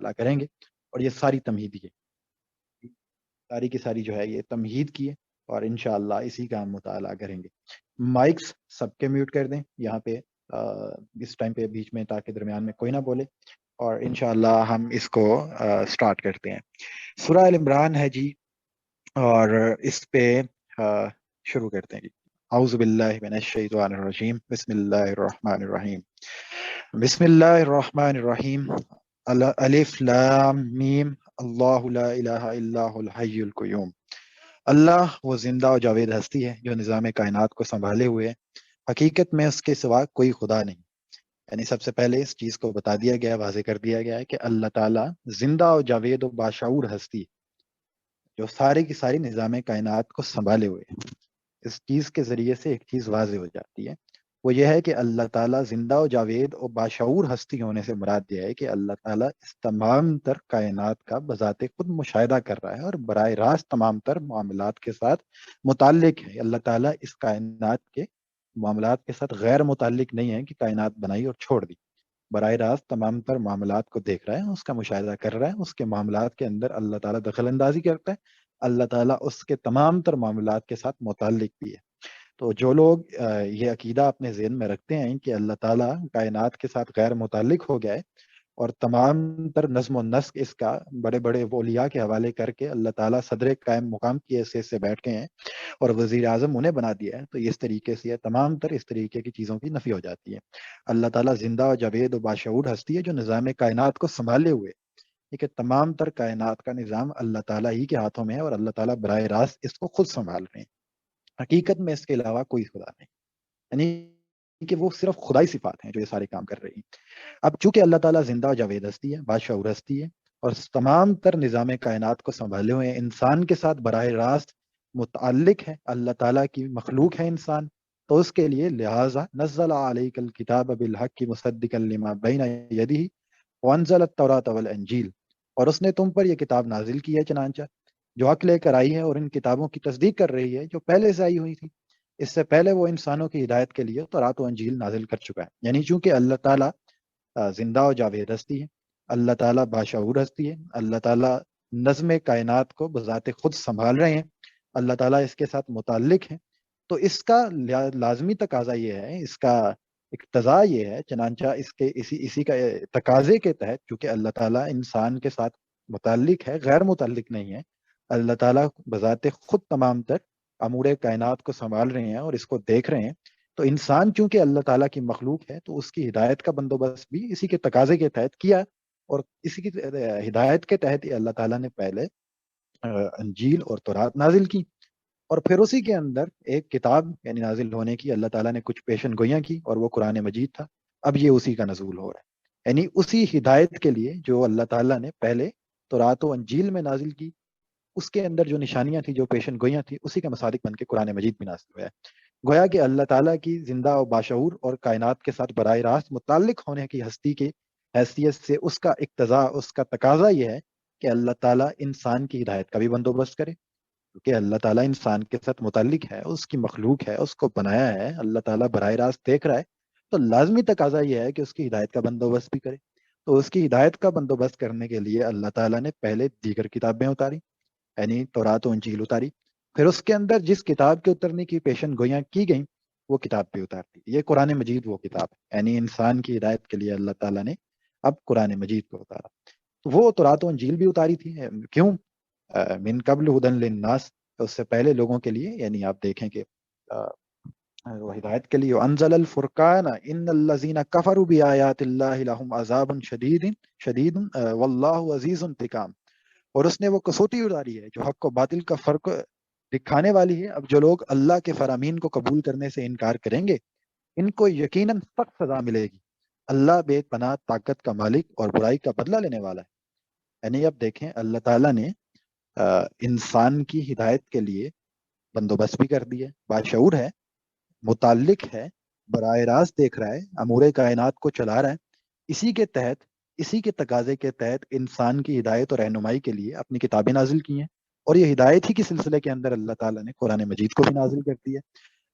مطالعہ کریں گے، اور یہ ساری تمہیدی ہے، ساری کی ساری جو ہے یہ تمہید کی ہے، اور انشاءاللہ اسی کا ہم مطالعہ کریں گے۔ مائکس سب کے میوٹ کر دیں یہاں پہ اس ٹائم پہ بیچ میں، تاکہ درمیان میں کوئی نہ بولے، اور انشاءاللہ ہم اس کو سٹارٹ کرتے ہیں۔ سورہ ال عمران ہے جی، اور اس پہ شروع کرتے ہیں جی۔ اعوذ باللہ من الشیطان الرجیم، بسم اللہ الرحمن الرحیم، بسم اللہ الرحمن الرحیم، الف لام میم، اللہ لا الہ الا هو الحی القیوم۔ اللہ وہ زندہ و جاوید ہستی ہے جو نظام کائنات کو سنبھالے ہوئے ہے، حقیقت میں اس کے سوا کوئی خدا نہیں۔ یعنی سب سے پہلے اس چیز کو بتا دیا گیا، واضح کر دیا گیا ہے کہ اللہ تعالیٰ زندہ و جاوید و باشعور ہستی ہے جو سارے کی ساری نظام کائنات کو سنبھالے ہوئے ہے۔ اس چیز کے ذریعے سے ایک چیز واضح ہو جاتی ہے، وہ یہ ہے کہ اللہ تعالیٰ زندہ و جاوید اور باشعور ہستی ہونے سے مراد یہ ہے کہ اللہ تعالیٰ اس تمام تر کائنات کا بذات خود مشاہدہ کر رہا ہے، اور براہ راست تمام تر معاملات کے ساتھ متعلق ہے۔ اللہ تعالیٰ اس کائنات کے معاملات کے ساتھ غیر متعلق نہیں ہے کہ کائنات بنائی اور چھوڑ دی، براہ راست تمام تر معاملات کو دیکھ رہا ہے، اس کا مشاہدہ کر رہا ہے، اس کے معاملات کے اندر اللہ تعالیٰ دخل اندازی کرتا ہے، اللہ تعالیٰ اس کے تمام تر معاملات کے ساتھ متعلق بھی ہے۔ تو جو لوگ یہ عقیدہ اپنے ذہن میں رکھتے ہیں کہ اللہ تعالیٰ کائنات کے ساتھ غیر متعلق ہو گیا ہے، اور تمام تر نظم و نسق اس کا بڑے بڑے اولیاء کے حوالے کر کے اللہ تعالیٰ صدر قائم مقام کی حیثیت سے بیٹھ گئے ہیں اور وزیر اعظم انہیں بنا دیا ہے، تو اس طریقے سے تمام تر اس طریقے کی چیزوں کی نفی ہو جاتی ہے۔ اللہ تعالیٰ زندہ و جاوید و باشعور ہستی ہے جو نظام کائنات کو سنبھالے ہوئے، یہ کہ تمام تر کائنات کا نظام اللہ تعالیٰ ہی کے ہاتھوں میں ہے، اور اللہ تعالیٰ براہ راست اس کو خود سنبھال رہے ہیں، حقیقت میں اس کے علاوہ کوئی خدا نہیں، یعنی کہ وہ صرف خدائی صفات ہیں جو یہ سارے کام کر رہی ہیں۔ اب چونکہ اللہ تعالیٰ زندہ و جاوید ہستی ہے، باشعور ہستی ہے، اور تمام تر نظام کائنات کو سنبھالے ہوئے ہیں، انسان کے ساتھ براہ راست متعلق ہے، اللہ تعالیٰ کی مخلوق ہے انسان، تو اس کے لیے لہٰذا نزل علیک الکتاب بالحق مصدقا لما بین یدہ وانزل التوراۃ والانجیل، اور اس نے تم پر یہ کتاب نازل کی ہے چنانچہ جو حق لے کر آئی ہے، اور ان کتابوں کی تصدیق کر رہی ہے جو پہلے سے آئی ہوئی تھی۔ اس سے پہلے وہ انسانوں کی ہدایت کے لیے تورات و انجیل نازل کر چکا ہے۔ یعنی چونکہ اللہ تعالیٰ زندہ و جاوید ہستی ہے، اللہ تعالیٰ باشعور ہستی ہے، اللہ تعالیٰ نظم کائنات کو بذات خود سنبھال رہے ہیں، اللہ تعالیٰ اس کے ساتھ متعلق ہے، تو اس کا لازمی تقاضا یہ ہے، اس کا اقتضا یہ ہے، چنانچہ اسی کا تقاضے کے تحت، چونکہ اللہ تعالیٰ انسان کے ساتھ متعلق ہے، غیر متعلق نہیں ہے، اللہ تعالیٰ بذات خود تمام تر امور کائنات کو سنبھال رہے ہیں اور اس کو دیکھ رہے ہیں، تو انسان چونکہ اللہ تعالیٰ کی مخلوق ہے تو اس کی ہدایت کا بندوبست بھی اسی کے تقاضے کے تحت کیا، اور اسی کی ہدایت کے تحت ہی اللہ تعالیٰ نے پہلے انجیل اور تورات نازل کی، اور پھر اسی کے اندر ایک کتاب یعنی نازل ہونے کی اللہ تعالیٰ نے کچھ پیشن گوئیاں کی، اور وہ قرآن مجید تھا۔ اب یہ اسی کا نزول ہو رہا ہے، یعنی اسی ہدایت کے لیے جو اللہ تعالیٰ نے پہلے تورات و انجیل میں نازل کی، اس کے اندر جو نشانیاں تھیں، جو پیشن گوئیاں تھیں، اسی کا مصادق بن کے قرآن مجید بھی نازل ہوا ہے۔ گویا کہ اللہ تعالیٰ کی زندہ و باشعور اور کائنات کے ساتھ براہ راست متعلق ہونے کی ہستی کی حیثیت سے اس کا اقتضا، اس کا تقاضا یہ ہے کہ اللہ تعالیٰ انسان کی ہدایت کا بھی بندوبست کرے، کیونکہ اللہ تعالیٰ انسان کے ساتھ متعلق ہے، اس کی مخلوق ہے، اس کو بنایا ہے، اللہ تعالیٰ براہ راست دیکھ رہا ہے، تو لازمی تقاضا یہ ہے کہ اس کی ہدایت کا بندوبست بھی کرے۔ تو اس کی ہدایت کا بندوبست کرنے کے لیے اللہ تعالیٰ نے پہلے دیگر کتابیں اتاری، یعنی تورات و انجیل اتاری، پھر اس کے اندر جس کتاب کے اترنے کی پیشن گوئیاں کی گئیں وہ کتاب بھی اتار دی۔ یہ قرآن مجید وہ کتاب ہے، یعنی انسان کی ہدایت کے لیے اللہ تعالیٰ نے اب قرآن مجید کو اتارا۔ تو وہ تورات و انجیل بھی اتاری تھی، کیوں؟ من قبل ہدن للناس، اس سے پہلے لوگوں کے لیے، یعنی آپ دیکھیں کہ وہ ہدایت کے لیے، انزل الفرقان ان الذین کفروا بآیات اللہ لهم عذاب شدید واللہ عزیز انتقام، اور اس نے وہ کسوٹی اتاری ہے جو حق و باطل کا فرق دکھانے والی ہے۔ اب جو لوگ اللہ کے فرامین کو قبول کرنے سے انکار کریں گے، ان کو یقیناً سخت سزا ملے گی، اللہ بے پناہ طاقت کا مالک اور برائی کا بدلہ لینے والا ہے۔ یعنی اب دیکھیں اللہ تعالیٰ نے انسان کی ہدایت کے لیے بندوبست بھی کر دیا، باشعور ہے، متعلق ہے، براہ راست دیکھ رہا ہے، امور کائنات کو چلا رہا ہے، اسی کے تحت، اسی کے تقاضے کے تحت انسان کی ہدایت اور رہنمائی کے لیے اپنی کتابیں نازل کی ہیں، اور یہ ہدایت ہی کے سلسلے کے اندر اللہ تعالیٰ نے قرآن مجید کو بھی نازل کر دی ہے۔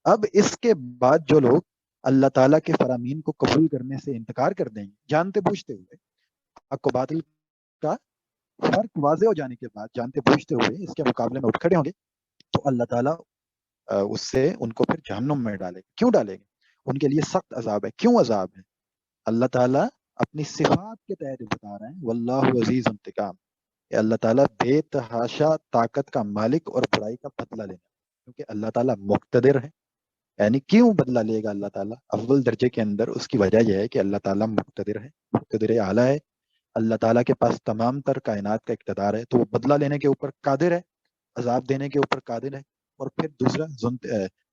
اب اس کے بعد جو لوگ اللہ تعالیٰ کے فرامین کو قبول کرنے سے انکار کر دیں گے، جانتے بوجھتے ہوئے، حق و باطل کا فرق واضح ہو جانے کے بعد جانتے بوجھتے ہوئے اس کے مقابلے میں اٹھ کھڑے ہوں گے تو اللہ تعالیٰ اس سے ان کو پھر جہنم میں ڈالے گا. کیوں ڈالے گا؟ ان کے لیے سخت عذاب ہے. کیوں عذاب ہے؟ اللہ تعالیٰ اپنی صفات کے تحت بتا رہے ہیں واللہ عزیز انتقام. اللہ تعالیٰ بے تحاشا طاقت کا مالک اور برائی کا بدلہ لینا, کیونکہ اللہ تعالیٰ مقتدر ہے. یعنی کیوں بدلہ لے گا اللہ تعالیٰ؟ اول درجے کے اندر اس کی وجہ یہ ہے کہ اللہ تعالیٰ مقتدر ہے, مقتدر اعلیٰ ہے. اللہ تعالیٰ کے پاس تمام تر کائنات کا اقتدار ہے, تو وہ بدلہ لینے کے اوپر قادر ہے, عذاب دینے کے اوپر قادر ہے. اور پھر دوسرا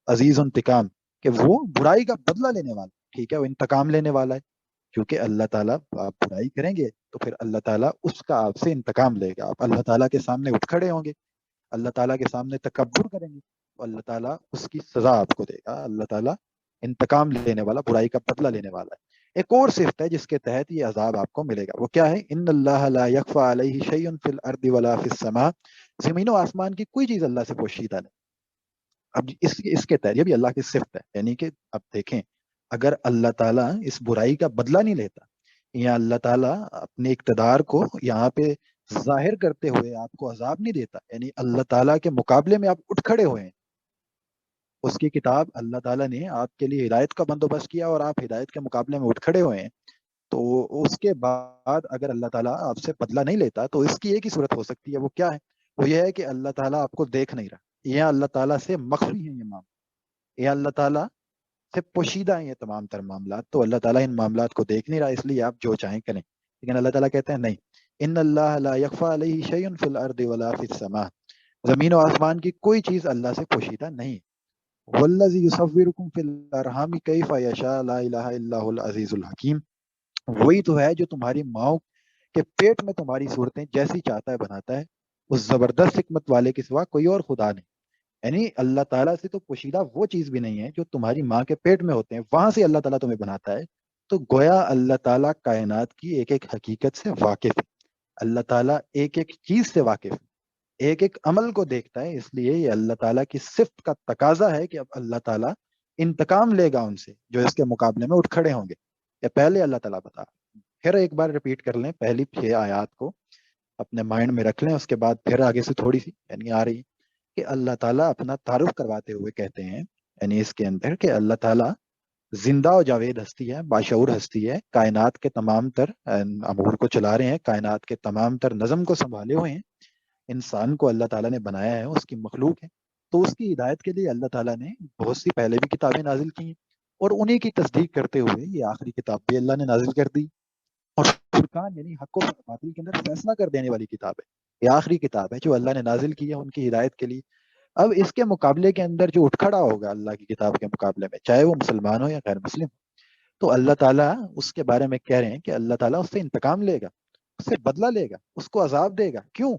عزیز انتقام, کہ وہ برائی کا بدلہ لینے والا, ٹھیک ہے, وہ انتقام لینے والا ہے. کیونکہ اللہ تعالیٰ آپ برائی کریں گے تو پھر اللہ تعالیٰ اس کا آپ سے انتقام لے گا. آپ اللہ تعالیٰ کے سامنے اٹھ کھڑے ہوں گے, اللہ تعالیٰ کے سامنے تکبر کریں گے تو اللہ تعالیٰ اس کی سزا آپ کو دے گا. اللہ تعالیٰ انتقام لینے والا, برائی کا بدلہ لینے والا ہے. ایک اور صفت ہے جس کے تحت یہ عذاب آپ کو ملے گا, وہ کیا ہے؟ ان اللہ لا یخفی علیہ شیء فی الارض ولا فی السماء. زمین و آسمان کی کوئی چیز اللہ سے پوشیدہ نہیں. اب اس کے تحت یہ بھی اللہ کی صفت ہے, یعنی کہ اب دیکھیں, اگر اللہ تعالیٰ اس برائی کا بدلہ نہیں لیتا یا اللہ تعالیٰ اپنے اقتدار کو یہاں پہ ظاہر کرتے ہوئے آپ کو عذاب نہیں دیتا, یعنی اللہ تعالیٰ کے مقابلے میں آپ اٹھ کھڑے ہوئے ہیں, اس کی کتاب اللہ تعالیٰ نے آپ کے لیے ہدایت کا بندوبست کیا اور آپ ہدایت کے مقابلے میں اٹھ کھڑے ہوئے ہیں, تو اس کے بعد اگر اللہ تعالیٰ آپ سے بدلہ نہیں لیتا تو اس کی ایک ہی صورت ہو سکتی ہے. وہ کیا ہے؟ وہ یہ ہے کہ اللہ تعالیٰ آپ کو دیکھ نہیں رہا, یا اللہ تعالیٰ سے مخفی ہے یہ معاملہ, یا اللہ تعالیٰ سے پوشیدہ ہیں یہ تمام تر معاملات, تو اللہ تعالیٰ ان معاملات کو دیکھ نہیں رہا, اس لیے آپ جو چاہیں کریں. لیکن اللہ تعالیٰ کہتے ہیں نہیں, ان اللہ لا یخفی علیہ شیء فی الارض ولا فی السماء. زمین و آسمان کی کوئی چیز اللہ سے پوشیدہ نہیں. والذی یصورکم فی الارحام کیف یشاء لا الہ الا هو العزیز الحکیم. وہی تو ہے جو تمہاری ماؤں کے پیٹ میں تمہاری صورتیں جیسی چاہتا ہے بناتا ہے, اس زبردست حکمت والے کے سوا کوئی اور خدا نہیں. یعنی اللہ تعالیٰ سے تو پوشیدہ وہ چیز بھی نہیں ہے جو تمہاری ماں کے پیٹ میں ہوتے ہیں, وہاں سے اللہ تعالیٰ تمہیں بناتا ہے. تو گویا اللہ تعالیٰ کائنات کی ایک ایک حقیقت سے واقف ہے, اللہ تعالیٰ ایک ایک چیز سے واقف ہے, ایک ایک عمل کو دیکھتا ہے. اس لیے یہ اللہ تعالیٰ کی صفت کا تقاضا ہے کہ اب اللہ تعالیٰ انتقام لے گا ان سے جو اس کے مقابلے میں اٹھ کھڑے ہوں گے. یا پہلے اللہ تعالیٰ بتا, پھر ایک بار ریپیٹ کر لیں پہلی 6 آیات کو اپنے مائنڈ میں رکھ لیں, اس کے بعد پھر آگے سے تھوڑی سی یعنی آ رہی ہے کہ اللہ تعالیٰ اپنا تعارف کرواتے ہوئے کہتے ہیں, یعنی اس کے اندر کہ اللہ تعالیٰ زندہ و جاوید ہستی ہے, باشعور ہستی ہے, کائنات کے تمام تر امور کو چلا رہے ہیں, کائنات کے تمام تر نظم کو سنبھالے ہوئے ہیں. انسان کو اللہ تعالیٰ نے بنایا ہے, اس کی مخلوق ہے, تو اس کی ہدایت کے لیے اللہ تعالیٰ نے بہت سی پہلے بھی کتابیں نازل کی ہیں, اور انہیں کی تصدیق کرتے ہوئے یہ آخری کتاب بھی اللہ نے نازل کر دی. اور فرقان یعنی حق و باطل کے اندر فیصلہ کر دینے والی کتاب ہے, یہ آخری کتاب ہے جو اللہ نے نازل کی ہے ان کی ہدایت کے لیے. اب اس کے مقابلے کے اندر جو اٹھ کھڑا ہوگا اللہ کی کتاب کے مقابلے میں, چاہے وہ مسلمان ہو یا غیر مسلم, تو اللہ تعالیٰ اس کے بارے میں کہہ رہے ہیں کہ اللہ تعالیٰ اس سے انتقام لے گا, اس سے بدلہ لے گا, اس کو عذاب دے گا. کیوں؟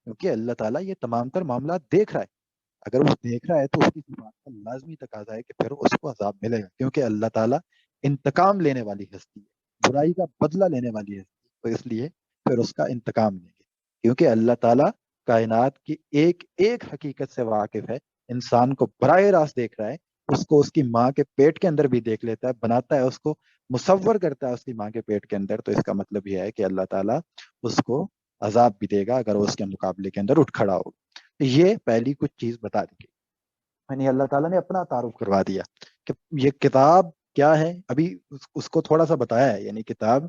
کیونکہ اللہ تعالیٰ یہ تمام تر معاملات دیکھ رہا ہے. اگر وہ دیکھ رہا ہے تو اس کی صفات کا لازمی تقاضا ہے کہ پھر اس کو عذاب ملے گا, کیونکہ اللہ تعالیٰ انتقام لینے والی ہستی ہے, برائی کا بدلہ لینے والی ہستی ہے, تو اس لیے پھر اس کا انتقام لیں گے. کیونکہ اللہ تعالیٰ کائنات کی ایک ایک حقیقت سے واقف ہے, انسان کو براہ راست دیکھ رہا ہے, اس کو اس کی ماں کے پیٹ کے اندر بھی دیکھ لیتا ہے, بناتا ہے, اس کو مصور کرتا ہے اس کی ماں کے پیٹ کے اندر. تو اس کا مطلب یہ ہے کہ اللہ تعالیٰ اس کو عذاب بھی دے گا اگر وہ اس کے مقابلے کے اندر اٹھ کھڑا ہوگا. یہ پہلی کچھ چیز بتا دی گئی, یعنی اللہ تعالیٰ نے اپنا تعارف کروا دیا کہ یہ کتاب کیا ہے. ابھی اس کو تھوڑا سا بتایا ہے, یعنی کتاب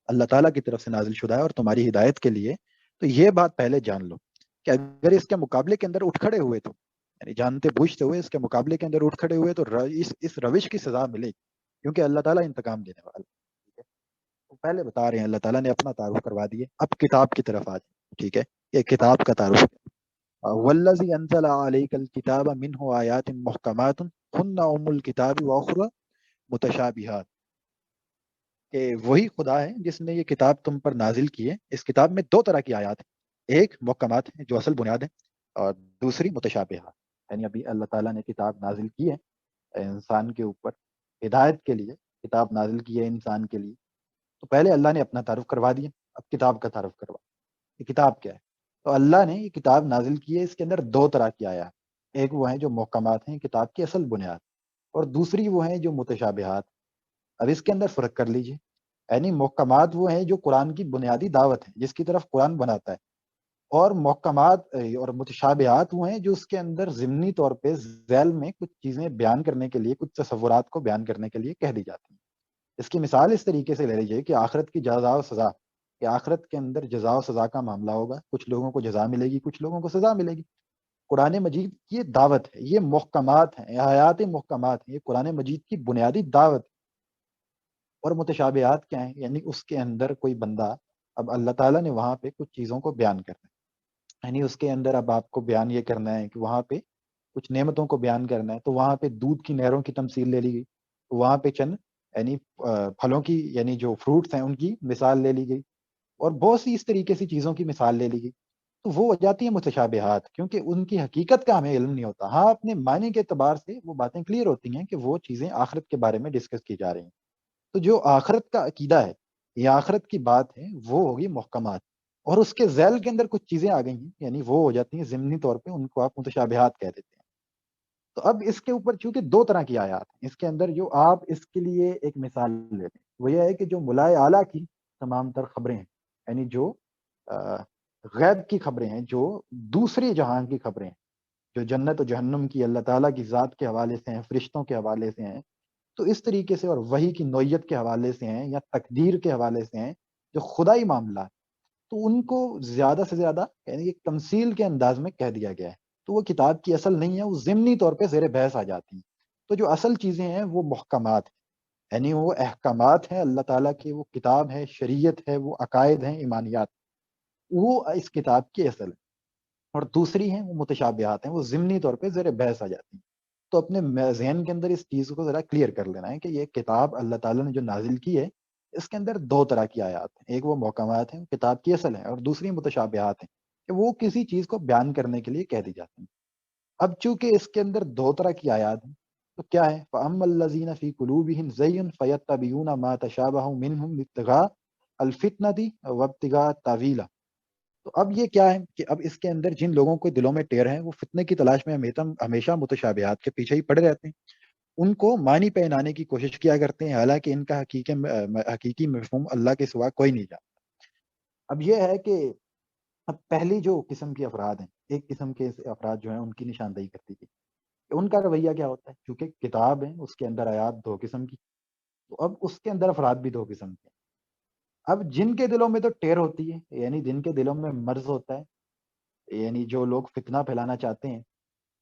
اللہ تعالیٰ کی طرف سے نازل شدہ ہے اور تمہاری ہدایت کے لیے. تو یہ بات پہلے جان لو کہ اگر اس کے مقابلے کے اندر اٹھ کھڑے ہوئے تو, یعنی جانتے بوجھتے ہوئے اس کے مقابلے کے اندر اٹھ کھڑے ہوئے تو اس روش کی سزا ملے گی, کیونکہ اللہ تعالیٰ انتقام دینے والا. ٹھیک ہے, تو پہلے بتا رہے ہیں اللہ تعالیٰ نے اپنا تعارف کروا دیے. اب کتاب کی طرف آ جائیں. ٹھیک ہے, یہ کتاب کا تعارف ہے. والذی انزل علیک الکتاب منہ آیات محکمات ہن ام الکتاب واخر متشابہات. کہ وہی خدا ہے جس نے یہ کتاب تم پر نازل کی ہے. اس کتاب میں 2 طرح کی آیات ہیں, ایک محکمات ہیں جو اصل بنیاد ہے, اور دوسری متشابہات. یعنی ابھی اللہ تعالیٰ نے کتاب نازل کی ہے انسان کے اوپر ہدایت کے لیے, کتاب نازل کی ہے انسان کے لیے. تو پہلے اللہ نے اپنا تعارف کروا دیا, اب کتاب کا تعارف کروا. یہ کتاب کیا ہے؟ تو اللہ نے یہ کتاب نازل کی ہے, اس کے اندر 2 طرح کی آیات, ایک وہ ہیں جو محکمات ہیں کتاب کی اصل بنیاد, اور دوسری وہ ہیں جو متشابہات. اب اس کے اندر فرق کر لیجئے. یعنی محکمات وہ ہیں جو قرآن کی بنیادی دعوت ہے جس کی طرف قرآن بناتا ہے، اور محکمات اور متشابہات وہ ہیں جو اس کے اندر ضمنی طور پہ ذیل میں کچھ چیزیں بیان کرنے کے لیے، کچھ تصورات کو بیان کرنے کے لیے کہہ دی جاتی ہیں۔ اس کی مثال اس طریقے سے لے لیجیے کہ آخرت کی جزا و سزا، کہ آخرت کے اندر جزا و سزا کا معاملہ ہوگا، کچھ لوگوں کو جزا ملے گی، کچھ لوگوں کو سزا ملے گی۔ قرآن مجید کی یہ دعوت ہے، یہ محکمات ہیں، یہ آیات محکمات ہیں، یہ قرآن مجید کی بنیادی دعوت ہے۔ اور متشابہات کیا ہیں؟ یعنی اس کے اندر کوئی بندہ، اب اللہ تعالیٰ نے وہاں پہ کچھ چیزوں کو بیان کرنا ہے، یعنی اس کے اندر اب آپ کو بیان یہ کرنا ہے کہ وہاں پہ کچھ نعمتوں کو بیان کرنا ہے، تو وہاں پہ دودھ کی نہروں کی تمثیل لے لی گئی، وہاں پہ چند یعنی پھلوں کی، یعنی جو فروٹس ہیں ان کی مثال لے لی گئی، اور بہت سی اس طریقے سے چیزوں کی مثال لے لی گئی۔ تو وہ ہو جاتی ہیں متشابہات، کیونکہ ان کی حقیقت کا ہمیں علم نہیں ہوتا۔ ہاں، اپنے معنی کے اعتبار سے وہ باتیں کلیئر ہوتی ہیں کہ وہ چیزیں آخرت کے بارے میں ڈسکس کی جا رہی ہیں۔ تو جو آخرت کا عقیدہ ہے یا آخرت کی بات ہے وہ ہوگی محکمات، اور اس کے ذیل کے اندر کچھ چیزیں آ گئی ہیں، یعنی وہ ہو جاتی ہیں ضمنی طور پہ، ان کو آپ متشابہات کہہ دیتے ہیں۔ تو اب اس کے اوپر چونکہ دو طرح کی آیات ہیں اس کے اندر، جو آپ اس کے لیے ایک مثال لے لیں، وہ یہ ہے کہ جو ملائے اعلیٰ کی تمام تر خبریں ہیں، یعنی جو غیب کی خبریں ہیں، جو دوسری جہان کی خبریں ہیں، جو جنت و جہنم کی، اللہ تعالیٰ کی ذات کے حوالے سے ہیں، فرشتوں کے حوالے سے ہیں، تو اس طریقے سے، اور وحی کی نوعیت کے حوالے سے ہیں یا تقدیر کے حوالے سے ہیں، جو خدائی معاملات، تو ان کو زیادہ سے زیادہ یعنی ایک تمثیل کے انداز میں کہہ دیا گیا ہے۔ تو وہ کتاب کی اصل نہیں ہے، وہ ضمنی طور پہ زیر بحث آ جاتی ہیں۔ تو جو اصل چیزیں ہیں وہ محکمات ہیں، یعنی وہ احکامات ہیں اللہ تعالیٰ کی، وہ کتاب ہے، شریعت ہے، وہ عقائد ہیں، ایمانیات، وہ اس کتاب کی اصل ہے۔ اور دوسری ہیں وہ متشابہات ہیں، وہ ضمنی طور پہ زیر بحث آ جاتی ہیں۔ تو اپنے ذہن کے اندر اس چیز کو ذرا کلیئر کر لینا ہے کہ یہ کتاب اللہ تعالیٰ نے جو نازل کی ہے، اس کے اندر دو طرح کی آیات ہیں، ایک وہ محکمات ہیں، کتاب کی اصل ہیں، اور دوسری متشابہات ہیں کہ وہ کسی چیز کو بیان کرنے کے لیے کہہ دی جاتی ہیں۔ اب چونکہ اس کے اندر دو طرح کی آیات ہیں، تو کیا ہے؟ فَأَمَّا الَّذِينَ فِي قُلُوبِهِمْ زَيٌّ فَيَتَّبِعُونَ مَا تَشَابَهَ مِنْهُ ابتغاء الْفِتْنَةِ وَابْتِغَاءَ تَأْوِيلِهِ۔ تو اب یہ کیا ہے کہ اب اس کے اندر جن لوگوں کو دلوں میں ٹیر ہیں، وہ فتنے کی تلاش میں ہمیشہ متشابہات کے پیچھے ہی پڑے رہتے ہیں، ان کو معنی پہنانے کی کوشش کیا کرتے ہیں، حالانکہ ان کا حقیقی مفہوم اللہ کے سوا کوئی نہیں جانتا۔ اب یہ ہے کہ اب پہلی جو قسم کے افراد ہیں، ایک قسم کے افراد جو ہیں ان کی نشاندہی کرتی تھی کہ ان کا رویہ کیا ہوتا ہے، چونکہ کتاب ہے اس کے اندر آیات دو قسم کی، تو اب اس کے اندر افراد بھی دو قسم کے ہیں۔ اب جن کے دلوں میں تو ٹیر ہوتی ہے، یعنی جن کے دلوں میں مرض ہوتا ہے، یعنی جو لوگ فتنہ پھیلانا چاہتے ہیں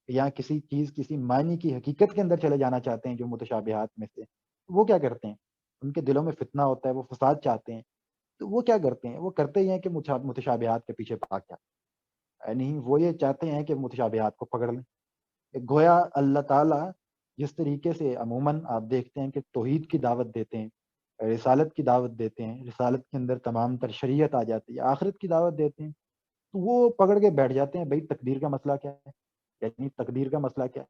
یا کسی چیز، کسی معنی کی حقیقت کے اندر چلے جانا چاہتے ہیں جو متشابہات میں سے، وہ کیا کرتے ہیں؟ ان کے دلوں میں فتنہ ہوتا ہے، وہ فساد چاہتے ہیں، تو وہ کیا کرتے ہیں؟ وہ کرتے ہی ہیں کہ متشابہات کے پیچھے بھاگ جاتے ہیں، یعنی وہ یہ چاہتے ہیں کہ متشابہات کو پکڑ لیں۔ گویا اللہ تعالیٰ جس طریقے سے عموماً آپ دیکھتے ہیں کہ توحید کی دعوت دیتے ہیں، رسالت کی دعوت دیتے ہیں، رسالت کے اندر تمام تر شریعت آ جاتی ہے، آخرت کی دعوت دیتے ہیں، تو وہ پکڑ کے بیٹھ جاتے ہیں، بھائی تقدیر کا مسئلہ کیا ہے، یعنی تقدیر کا مسئلہ کیا ہے،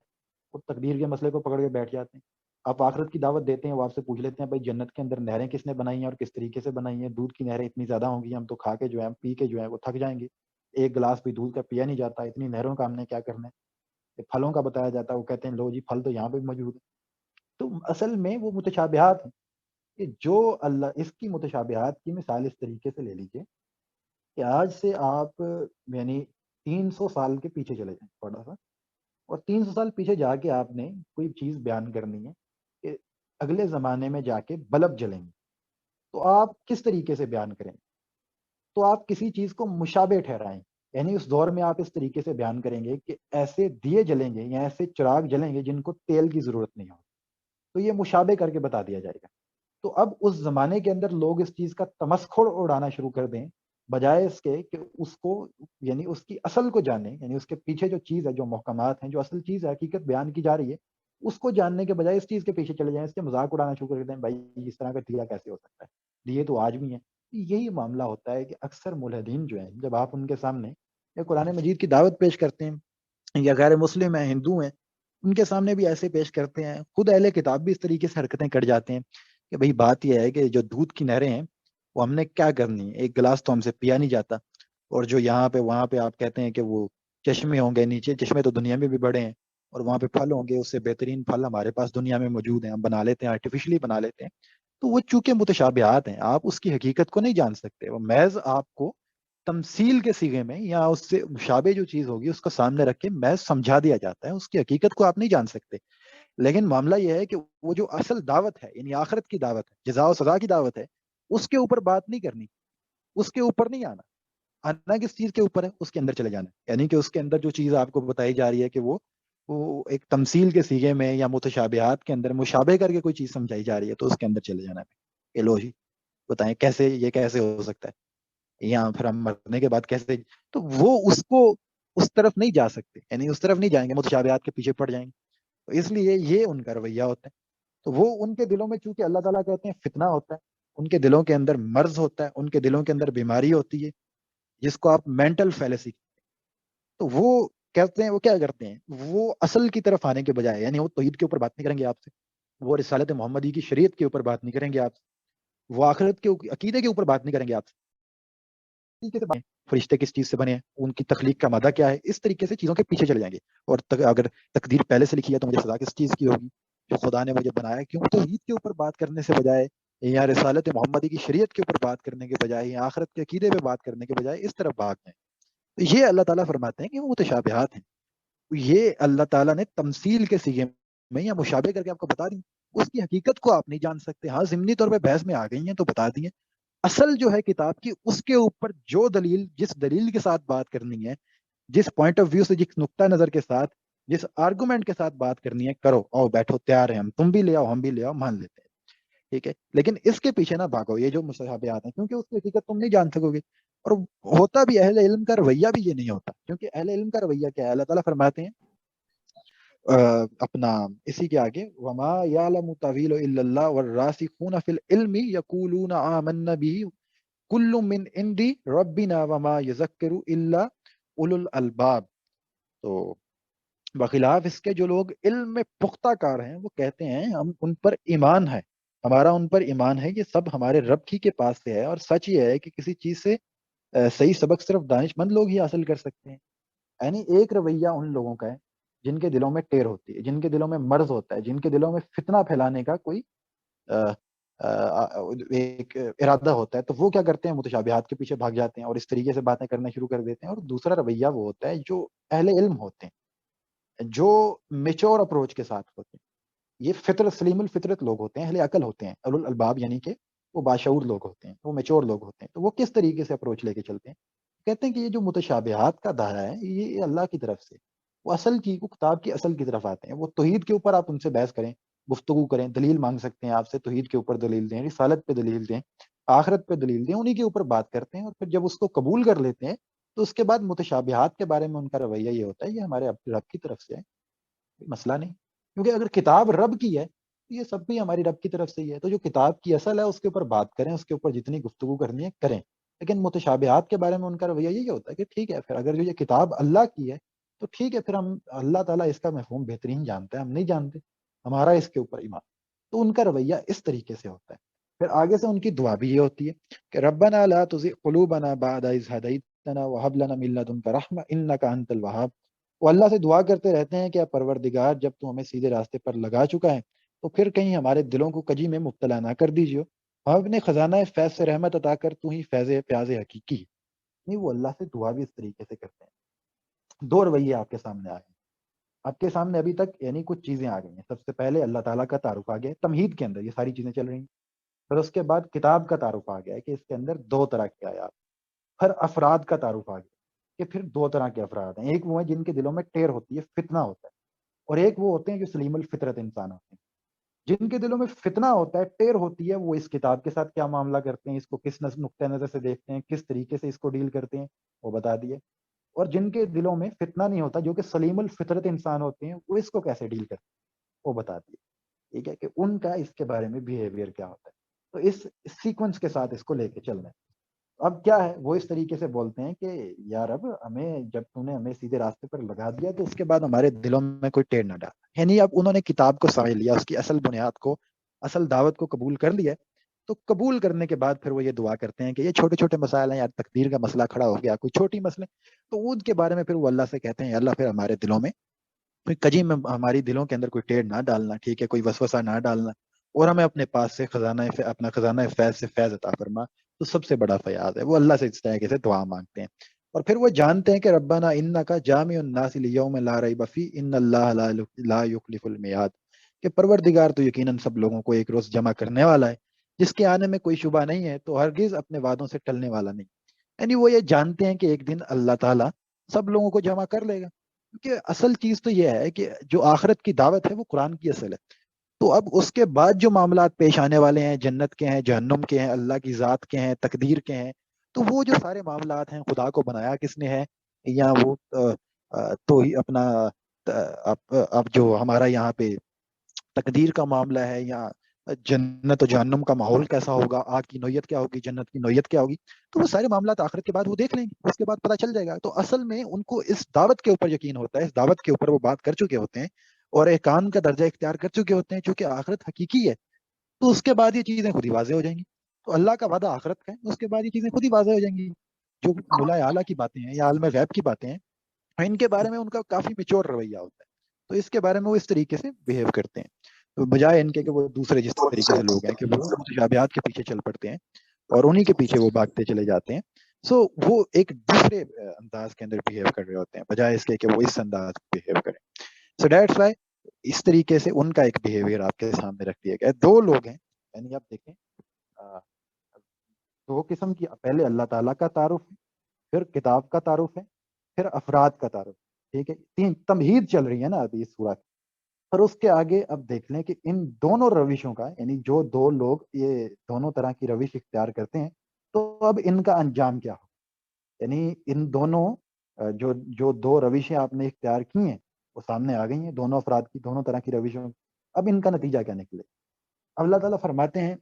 وہ تقدیر کے مسئلے کو پکڑ کے بیٹھ جاتے ہیں۔ آپ آخرت کی دعوت دیتے ہیں، وہ آپ سے پوچھ لیتے ہیں بھائی جنت کے اندر نہریں کس نے بنائی ہیں اور کس طریقے سے بنائی ہیں؟ دودھ کی نہریں اتنی زیادہ ہوں گی، ہم تو کھا کے جو ہے، پی کے جو ہے وہ تھک جائیں گے، ایک گلاس بھی دودھ کا پیا نہیں جاتا، اتنی نہروں کا ہم نے کیا کرنا ہے؟ پھلوں کا بتایا جاتا ہے، وہ کہتے ہیں لو جی پھل تو یہاں پہ بھی موجود ہے۔ تو اصل میں وہ متشابہات ہیں کہ جو اللہ، اس کی متشابہات کی مثال اس طریقے سے لے لیجیے کہ آج سے آپ یعنی 300 سال کے پیچھے چلے جائیں تھوڑا سا، اور 300 سال پیچھے جا کے آپ نے کوئی چیز بیان کرنی ہے کہ اگلے زمانے میں جا کے بلب جلیں گے، تو آپ کس طریقے سے بیان کریں گے؟ تو آپ کسی چیز کو مشابہ ٹھہرائیں، یعنی اس دور میں آپ اس طریقے سے بیان کریں گے کہ ایسے دیے جلیں گے یا ایسے چراغ جلیں گے جن کو تیل کی ضرورت نہیں ہو، تو یہ مشابہ کر کے بتا دیا جائے گا۔ تو اب اس زمانے کے اندر لوگ اس چیز کا تمسخر اڑانا شروع کر دیں، بجائے اس کے کہ اس کو یعنی اس کی اصل کو جانیں، یعنی اس کے پیچھے جو چیز ہے، جو محکمات ہیں، جو اصل چیز ہے، حقیقت بیان کی جا رہی ہے، اس کو جاننے کے بجائے اس چیز کے پیچھے چلے جائیں، اس کے مذاق اڑانا شروع کر دیں، بھائی اس طرح کا دیا کیسے ہو سکتا ہے، دیے تو آج بھی ہیں۔ یہی معاملہ ہوتا ہے کہ اکثر ملحدین جو ہیں، جب آپ ان کے سامنے یا قرآن مجید کی دعوت پیش کرتے ہیں یا غیر مسلم ہیں، ہندو ہیں، ان کے سامنے بھی ایسے پیش کرتے ہیں، خود اہل کتاب بھی اس طریقے سے حرکتیں کر جاتے ہیں کہ بھئی بات یہ ہے کہ جو دودھ کی نہریں ہیں وہ ہم نے کیا کرنی ہے، ایک گلاس تو ہم سے پیا نہیں جاتا، اور جو یہاں پہ وہاں پہ آپ کہتے ہیں کہ وہ چشمے ہوں گے نیچے، چشمے تو دنیا میں بھی بڑے ہیں، اور وہاں پہ پھل ہوں گے، اس سے بہترین پھل ہمارے پاس دنیا میں موجود ہیں، ہم بنا لیتے ہیں، آرٹیفیشلی بنا لیتے ہیں، تو وہ چونکہ متشابہات ہیں، آپ اس کی حقیقت کو نہیں جان سکتے، وہ محض آپ کو تمثیل کے صیغے میں یا اس سے مشابہ جو چیز ہوگی اس کو سامنے رکھ کے محض سمجھا دیا جاتا ہے، اس کی حقیقت کو آپ نہیں جان سکتے۔ لیکن معاملہ یہ ہے کہ وہ جو اصل دعوت ہے، یعنی آخرت کی دعوت ہے، جزا و سزا کی دعوت ہے، اس کے اوپر بات نہیں کرنی، اس کے اوپر نہیں آنا۔ آنا کس چیز کے اوپر ہے؟ اس کے اندر چلے جانا ہے، یعنی کہ اس کے اندر جو چیز آپ کو بتائی جا رہی ہے کہ وہ ایک تمثیل کے سیغے میں یا متشابہات کے اندر مشابہ کر کے کوئی چیز سمجھائی جا رہی ہے، تو اس کے اندر چلے جانا ہے کہ لو جی بتائیں کیسے یہ کیسے ہو سکتا ہے، یا پھر ہم مرنے کے بعد کیسے، تو وہ اس کو اس طرف نہیں جا سکتے، یعنی اس طرف نہیں جائیں گے، متشابہات کے پیچھے پڑ جائیں گے، تو اس لیے یہ ان کا رویہ ہوتا ہے۔ تو وہ ان کے دلوں میں چونکہ اللہ تعالیٰ کہتے ہیں فتنہ ہوتا ہے، ان کے دلوں کے اندر مرض ہوتا ہے، ان کے دلوں کے اندر بیماری ہوتی ہے، جس کو آپ مینٹل فیلسی، تو وہ کہتے ہیں، وہ کیا کرتے ہیں، وہ اصل کی طرف آنے کے بجائے، یعنی وہ توحید کے اوپر بات نہیں کریں گے آپ سے، وہ رسالت محمدی کی شریعت کے اوپر بات نہیں کریں گے آپ سے، وہ آخرت کے عقیدے کے اوپر بات نہیں کریں گے آپ سے، فرشتے کس چیز سے بنے ہیں، ان کی تخلیق کا مادہ کیا ہے، اس طریقے سے چیزوں کے پیچھے چلے جائیں گے۔ اور اگر تقدیر پہلے سے لکھی ہے تو مجھے سزا کس چیز کی ہوگی جو خدا نے مجھے بنایا، کیوں توحید کے اوپر بات کرنے سے بجائے یا رسالت محمدی کی شریعت کے اوپر بات کرنے کے بجائے یا آخرت کے عقیدے پہ بات کرنے کے بجائے اس طرف بھاگ جائیں۔ تو یہ اللہ تعالیٰ فرماتے ہیں کہ وہ متشابہات ہیں، یہ اللہ تعالیٰ نے تمثیل کے سیغے میں یا مشابہ کر کے آپ کو بتا دی، اس کی حقیقت کو آپ نہیں جان سکتے، ہاں ضمنی طور پہ بحث میں آ گئی ہیں تو بتا دیے، اصل جو ہے کتاب کی اس کے اوپر جو دلیل، جس دلیل کے ساتھ بات کرنی ہے، جس پوائنٹ آف ویو سے، جس نقطہ نظر کے ساتھ، جس آرگومنٹ کے ساتھ بات کرنی ہے، کرو، آؤ بیٹھو، تیار ہیں ہم، تم بھی لے آؤ ہم بھی لے آؤ، مان لیتے ہیں، ٹھیک ہے، لیکن اس کے پیچھے نہ بھاگو، یہ جو مشابہات ہیں، کیونکہ اس کی حقیقت تم نہیں جان سکو گے، اور ہوتا بھی اہل علم کا رویہ بھی یہ نہیں ہوتا، کیونکہ اہل علم کا رویہ کیا ہے، اللہ تعالیٰ فرماتے ہیں اپنا اسی کے آگے، وما یعلم تاویل الا اللہ والراسخون فی العلم یقولون آمنا به کل من عندی ربنا وما یذکر الا اولو الالباب۔ تو بخلاف اس کے جو لوگ علم میں پختہ کار ہیں، وہ کہتے ہیں ہم ان پر ایمان ہے، ہمارا ان پر ایمان ہے، یہ سب ہمارے رب ہی کے پاس سے ہے، اور سچ یہ ہے کہ کسی چیز سے صحیح سبق صرف دانش مند لوگ ہی حاصل کر سکتے ہیں۔ یعنی ایک رویہ ان لوگوں کا ہے جن کے دلوں میں ٹیر ہوتی ہے، جن کے دلوں میں مرض ہوتا ہے، جن کے دلوں میں فتنہ پھیلانے کا کوئی ایک ارادہ ہوتا ہے، تو وہ کیا کرتے ہیں، متشابہات کے پیچھے بھاگ جاتے ہیں اور اس طریقے سے باتیں کرنا شروع کر دیتے ہیں۔ اور دوسرا رویہ وہ ہوتا ہے جو اہل علم ہوتے ہیں، جو میچور اپروچ کے ساتھ ہوتے ہیں، یہ فطرت، سلیم الفطرت لوگ ہوتے ہیں، اہل عقل ہوتے ہیں، اولو الالباب، یعنی کہ وہ باشعور لوگ ہوتے ہیں، وہ میچور لوگ ہوتے ہیں۔ تو وہ کس طریقے سے اپروچ لے کے چلتے ہیں، کہتے ہیں کہ یہ جو متشابہات کا دائرہ ہے یہ اللہ کی طرف سے، وہ اصل کی، وہ کتاب کی اصل کی طرف آتے ہیں۔ وہ توحید کے اوپر آپ ان سے بحث کریں، گفتگو کریں، دلیل مانگ سکتے ہیں آپ سے، توحید کے اوپر دلیل دیں، رسالت پہ دلیل دیں، آخرت پہ دلیل دیں، انہی کے اوپر بات کرتے ہیں، اور پھر جب اس کو قبول کر لیتے ہیں تو اس کے بعد متشابہات کے بارے میں ان کا رویہ یہ ہوتا ہے یہ ہمارے رب کی طرف سے ہے، کوئی مسئلہ نہیں، کیونکہ اگر کتاب رب کی ہے تو یہ سب بھی ہماری رب کی طرف سے ہی ہے، تو جو کتاب کی اصل ہے اس کے اوپر بات کریں، اس کے اوپر جتنی گفتگو کرنی ہے کریں۔ لیکن متشابہات کے بارے میں ان کا رویہ یہی ہوتا ہے کہ ٹھیک ہے، پھر اگر جو یہ کتاب اللہ کی ہے تو ٹھیک ہے، پھر ہم، اللہ تعالیٰ اس کا مفہوم بہترین جانتا ہے، ہم نہیں جانتے، ہمارا اس کے اوپر ایمان۔ تو ان کا رویہ اس طریقے سے ہوتا ہے۔ پھر آگے سے ان کی دعا بھی یہ ہوتی ہے کہ ربنا لا تزغ قلوبنا بعد اذ ہدیتنا وہب لنا من لدنک رحمہ انک انت الوہاب۔ وہ اللہ سے دعا کرتے رہتے ہیں کہ اے پروردگار، جب تو ہمیں سیدھے راستے پر لگا چکا ہے تو پھر کہیں ہمارے دلوں کو کجی میں مبتلا نہ کر دیجیے، ہم اپنے خزانہ فیض سے رحمت عطا کر، تو ہی فیض پیاز حقیقی ہے۔ نہیں، وہ اللہ سے دعا بھی اس طریقے سے کرتے ہیں۔ دو رویے آپ کے سامنے آئے ہیں، آپ کے سامنے ابھی تک یعنی کچھ چیزیں آ گئی ہیں۔ سب سے پہلے اللہ تعالیٰ کا تعارف آ گیا، تمہید کے اندر یہ ساری چیزیں چل رہی ہیں۔ پھر اس کے بعد کتاب کا تعارف آ گیا ہے کہ اس کے اندر دو طرح کے آیات۔ پھر افراد کا تعارف آ گیا کہ پھر دو طرح کے افراد ہیں، ایک وہ ہیں جن کے دلوں میں ٹیر ہوتی ہے، فتنہ ہوتا ہے، اور ایک وہ ہوتے ہیں جو سلیم الفطرت انسان ہوتے ہیں، جن کے دلوں میں فتنہ ہوتا ہے، ٹیر ہوتی ہے، وہ اس کتاب کے ساتھ کیا معاملہ کرتے ہیں، اس کو کس نقطۂ نظر سے دیکھتے ہیں، کس طریقے سے اس کو ڈیل کرتے ہیں، وہ بتا دیے۔ اور جن کے دلوں میں فتنہ نہیں ہوتا، جو کہ سلیم الفطرت انسان ہوتے ہیں، وہ اس کو کیسے ڈیل کرتے ہیں، وہ بتا دیے۔ ٹھیک ہے، کہ ان کا اس کے بارے میں بیہیویئر کیا ہوتا ہے۔ تو اس سیکوینس کے ساتھ اس کو لے کے چلنا ہے۔ اب کیا ہے، وہ اس طریقے سے بولتے ہیں کہ یا رب، ہمیں جب تو نے ہمیں سیدھے راستے پر لگا دیا تو اس کے بعد ہمارے دلوں میں کوئی ٹیڑھ نہ ڈالا، یعنی اب انہوں نے کتاب کو سمجھ لیا، اس کی اصل بنیاد کو، اصل دعوت کو قبول کر لیا، تو قبول کرنے کے بعد پھر وہ یہ دعا کرتے ہیں کہ یہ چھوٹے چھوٹے مسائل ہیں یار، تقدیر کا مسئلہ کھڑا ہو گیا، کوئی چھوٹی مسئلے، تو ان کے بارے میں پھر وہ اللہ سے کہتے ہیں اللہ پھر ہمارے دلوں میں کوئی کجی میں، ہماری دلوں کے اندر کوئی ٹیڑھ نہ ڈالنا، ٹھیک ہے، کوئی وسوسہ نہ ڈالنا، اور ہمیں اپنے پاس سے اپنا خزانہ فیض سے فیض عطا فرما. تو سب سے بڑا فیاض ہے وہ اللہ سے اس طریقے سے دعا مانگتے ہیں. اور پھر وہ جانتے ہیں کہ ربنا انکا جامع الناس لیوم لا ریب فیہ ان اللہ لا یخلف المیعاد، کہ پروردگار تو یقیناً سب لوگوں کو ایک روز جمع کرنے والا ہے جس کے آنے میں کوئی شبہ نہیں ہے، تو ہرگز اپنے وعدوں سے ٹلنے والا نہیں. یعنی وہ یہ جانتے ہیں کہ ایک دن اللہ تعالیٰ سب لوگوں کو جمع کر لے گا. کیونکہ اصل چیز تو یہ ہے کہ جو آخرت کی دعوت ہے وہ قرآن کی اصل ہے. تو اب اس کے بعد جو معاملات پیش آنے والے ہیں، جنت کے ہیں، جہنم کے ہیں، اللہ کی ذات کے ہیں، تقدیر کے ہیں، تو وہ جو سارے معاملات ہیں، خدا کو بنایا کس نے ہے، یا وہ تو ہی اپنا اب جو ہمارا یہاں پہ تقدیر کا معاملہ ہے، یا جنت و جہنم کا ماحول کیسا ہوگا، آگ کی نوعیت کیا ہوگی، جنت کی نوعیت کیا ہوگی، تو وہ سارے معاملات آخرت کے بعد وہ دیکھ لیں گے، اس کے بعد پتہ چل جائے گا. تو اصل میں ان کو اس دعوت کے اوپر یقین ہوتا ہے، اس دعوت کے اوپر وہ بات کر چکے ہوتے ہیں اور احکام کا درجہ اختیار کر چکے ہوتے ہیں، چونکہ آخرت حقیقی ہے. تو اس کے بعد یہ چیزیں خود ہی واضح ہو جائیں گی. تو اللہ کا وعدہ آخرت کا ہے، اس کے بعد یہ چیزیں خود ہی واضح ہو جائیں گی. جو ملائے اعلیٰ کی باتیں ہیں یا عالم غیب کی باتیں ہیں، ان کے بارے میں ان کا کافی میچور رویہ ہوتا ہے. تو اس کے بارے میں وہ اس طریقے سے بہیو کرتے ہیں، تو بجائے ان کے کہ وہ دوسرے جس طریقے سے لوگ ہیں کہ وہ متشابہات کے پیچھے چل پڑتے ہیں اور انہی کے پیچھے وہ بھاگتے چلے جاتے ہیں. سو وہ ایک دوسرے انداز کے اندر بہیو کر رہے ہوتے ہیں بجائے اس کے کہ وہ اس انداز میں بہیو کریں. سو دیٹس وائی اس طریقے سے ان کا ایک بہیویئر آپ کے سامنے رکھ دیا گیا ہے. دو لوگ ہیں، یعنی آپ دیکھیں دو قسم کی، پہلے اللہ تعالیٰ کا تعارف ہے، پھر کتاب کا تعارف ہے، پھر افراد کا تعارف. ٹھیک ہے، تین تمہید چل رہی ہے نا ابھی اس سورہ کی. پر اس کے آگے اب دیکھ لیں کہ ان دونوں روشوں کا، یعنی جو دو لوگ یہ دونوں طرح کی روش اختیار کرتے ہیں، تو اب ان کا انجام کیا ہو. یعنی ان دونوں جو جو دو روشیں آپ نے اختیار کی ہیں وہ سامنے آ گئی ہیں، دونوں افراد کی، دونوں طرح کی روشوں. اب ان کا نتیجہ کیا نکلے. اب اللہ تعالیٰ فرماتے ہیں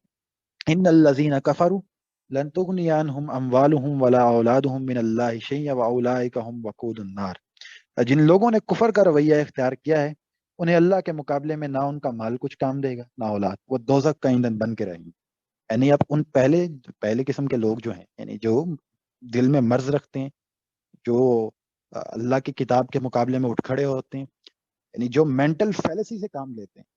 ان الذین کفروا لن تغنی عنہم اموالہم ولا اولادہم من اللہ شیئا واولئک هم وقود النار. جن لوگوں نے کفر کا رویہ اختیار کیا ہے، انہیں اللہ کے مقابلے میں نہ ان کا مال کچھ کام دے گا نہ اولاد، وہ دوزخ کا ایندھن بن کے رہیں گے. یعنی اب ان پہلے قسم کے لوگ جو ہیں، یعنی جو دل میں مرض رکھتے ہیں، جو اللہ کی کتاب کے مقابلے میں اٹھ کھڑے ہوتے ہیں، یعنی جو مینٹل فیلسی سے کام لیتے ہیں،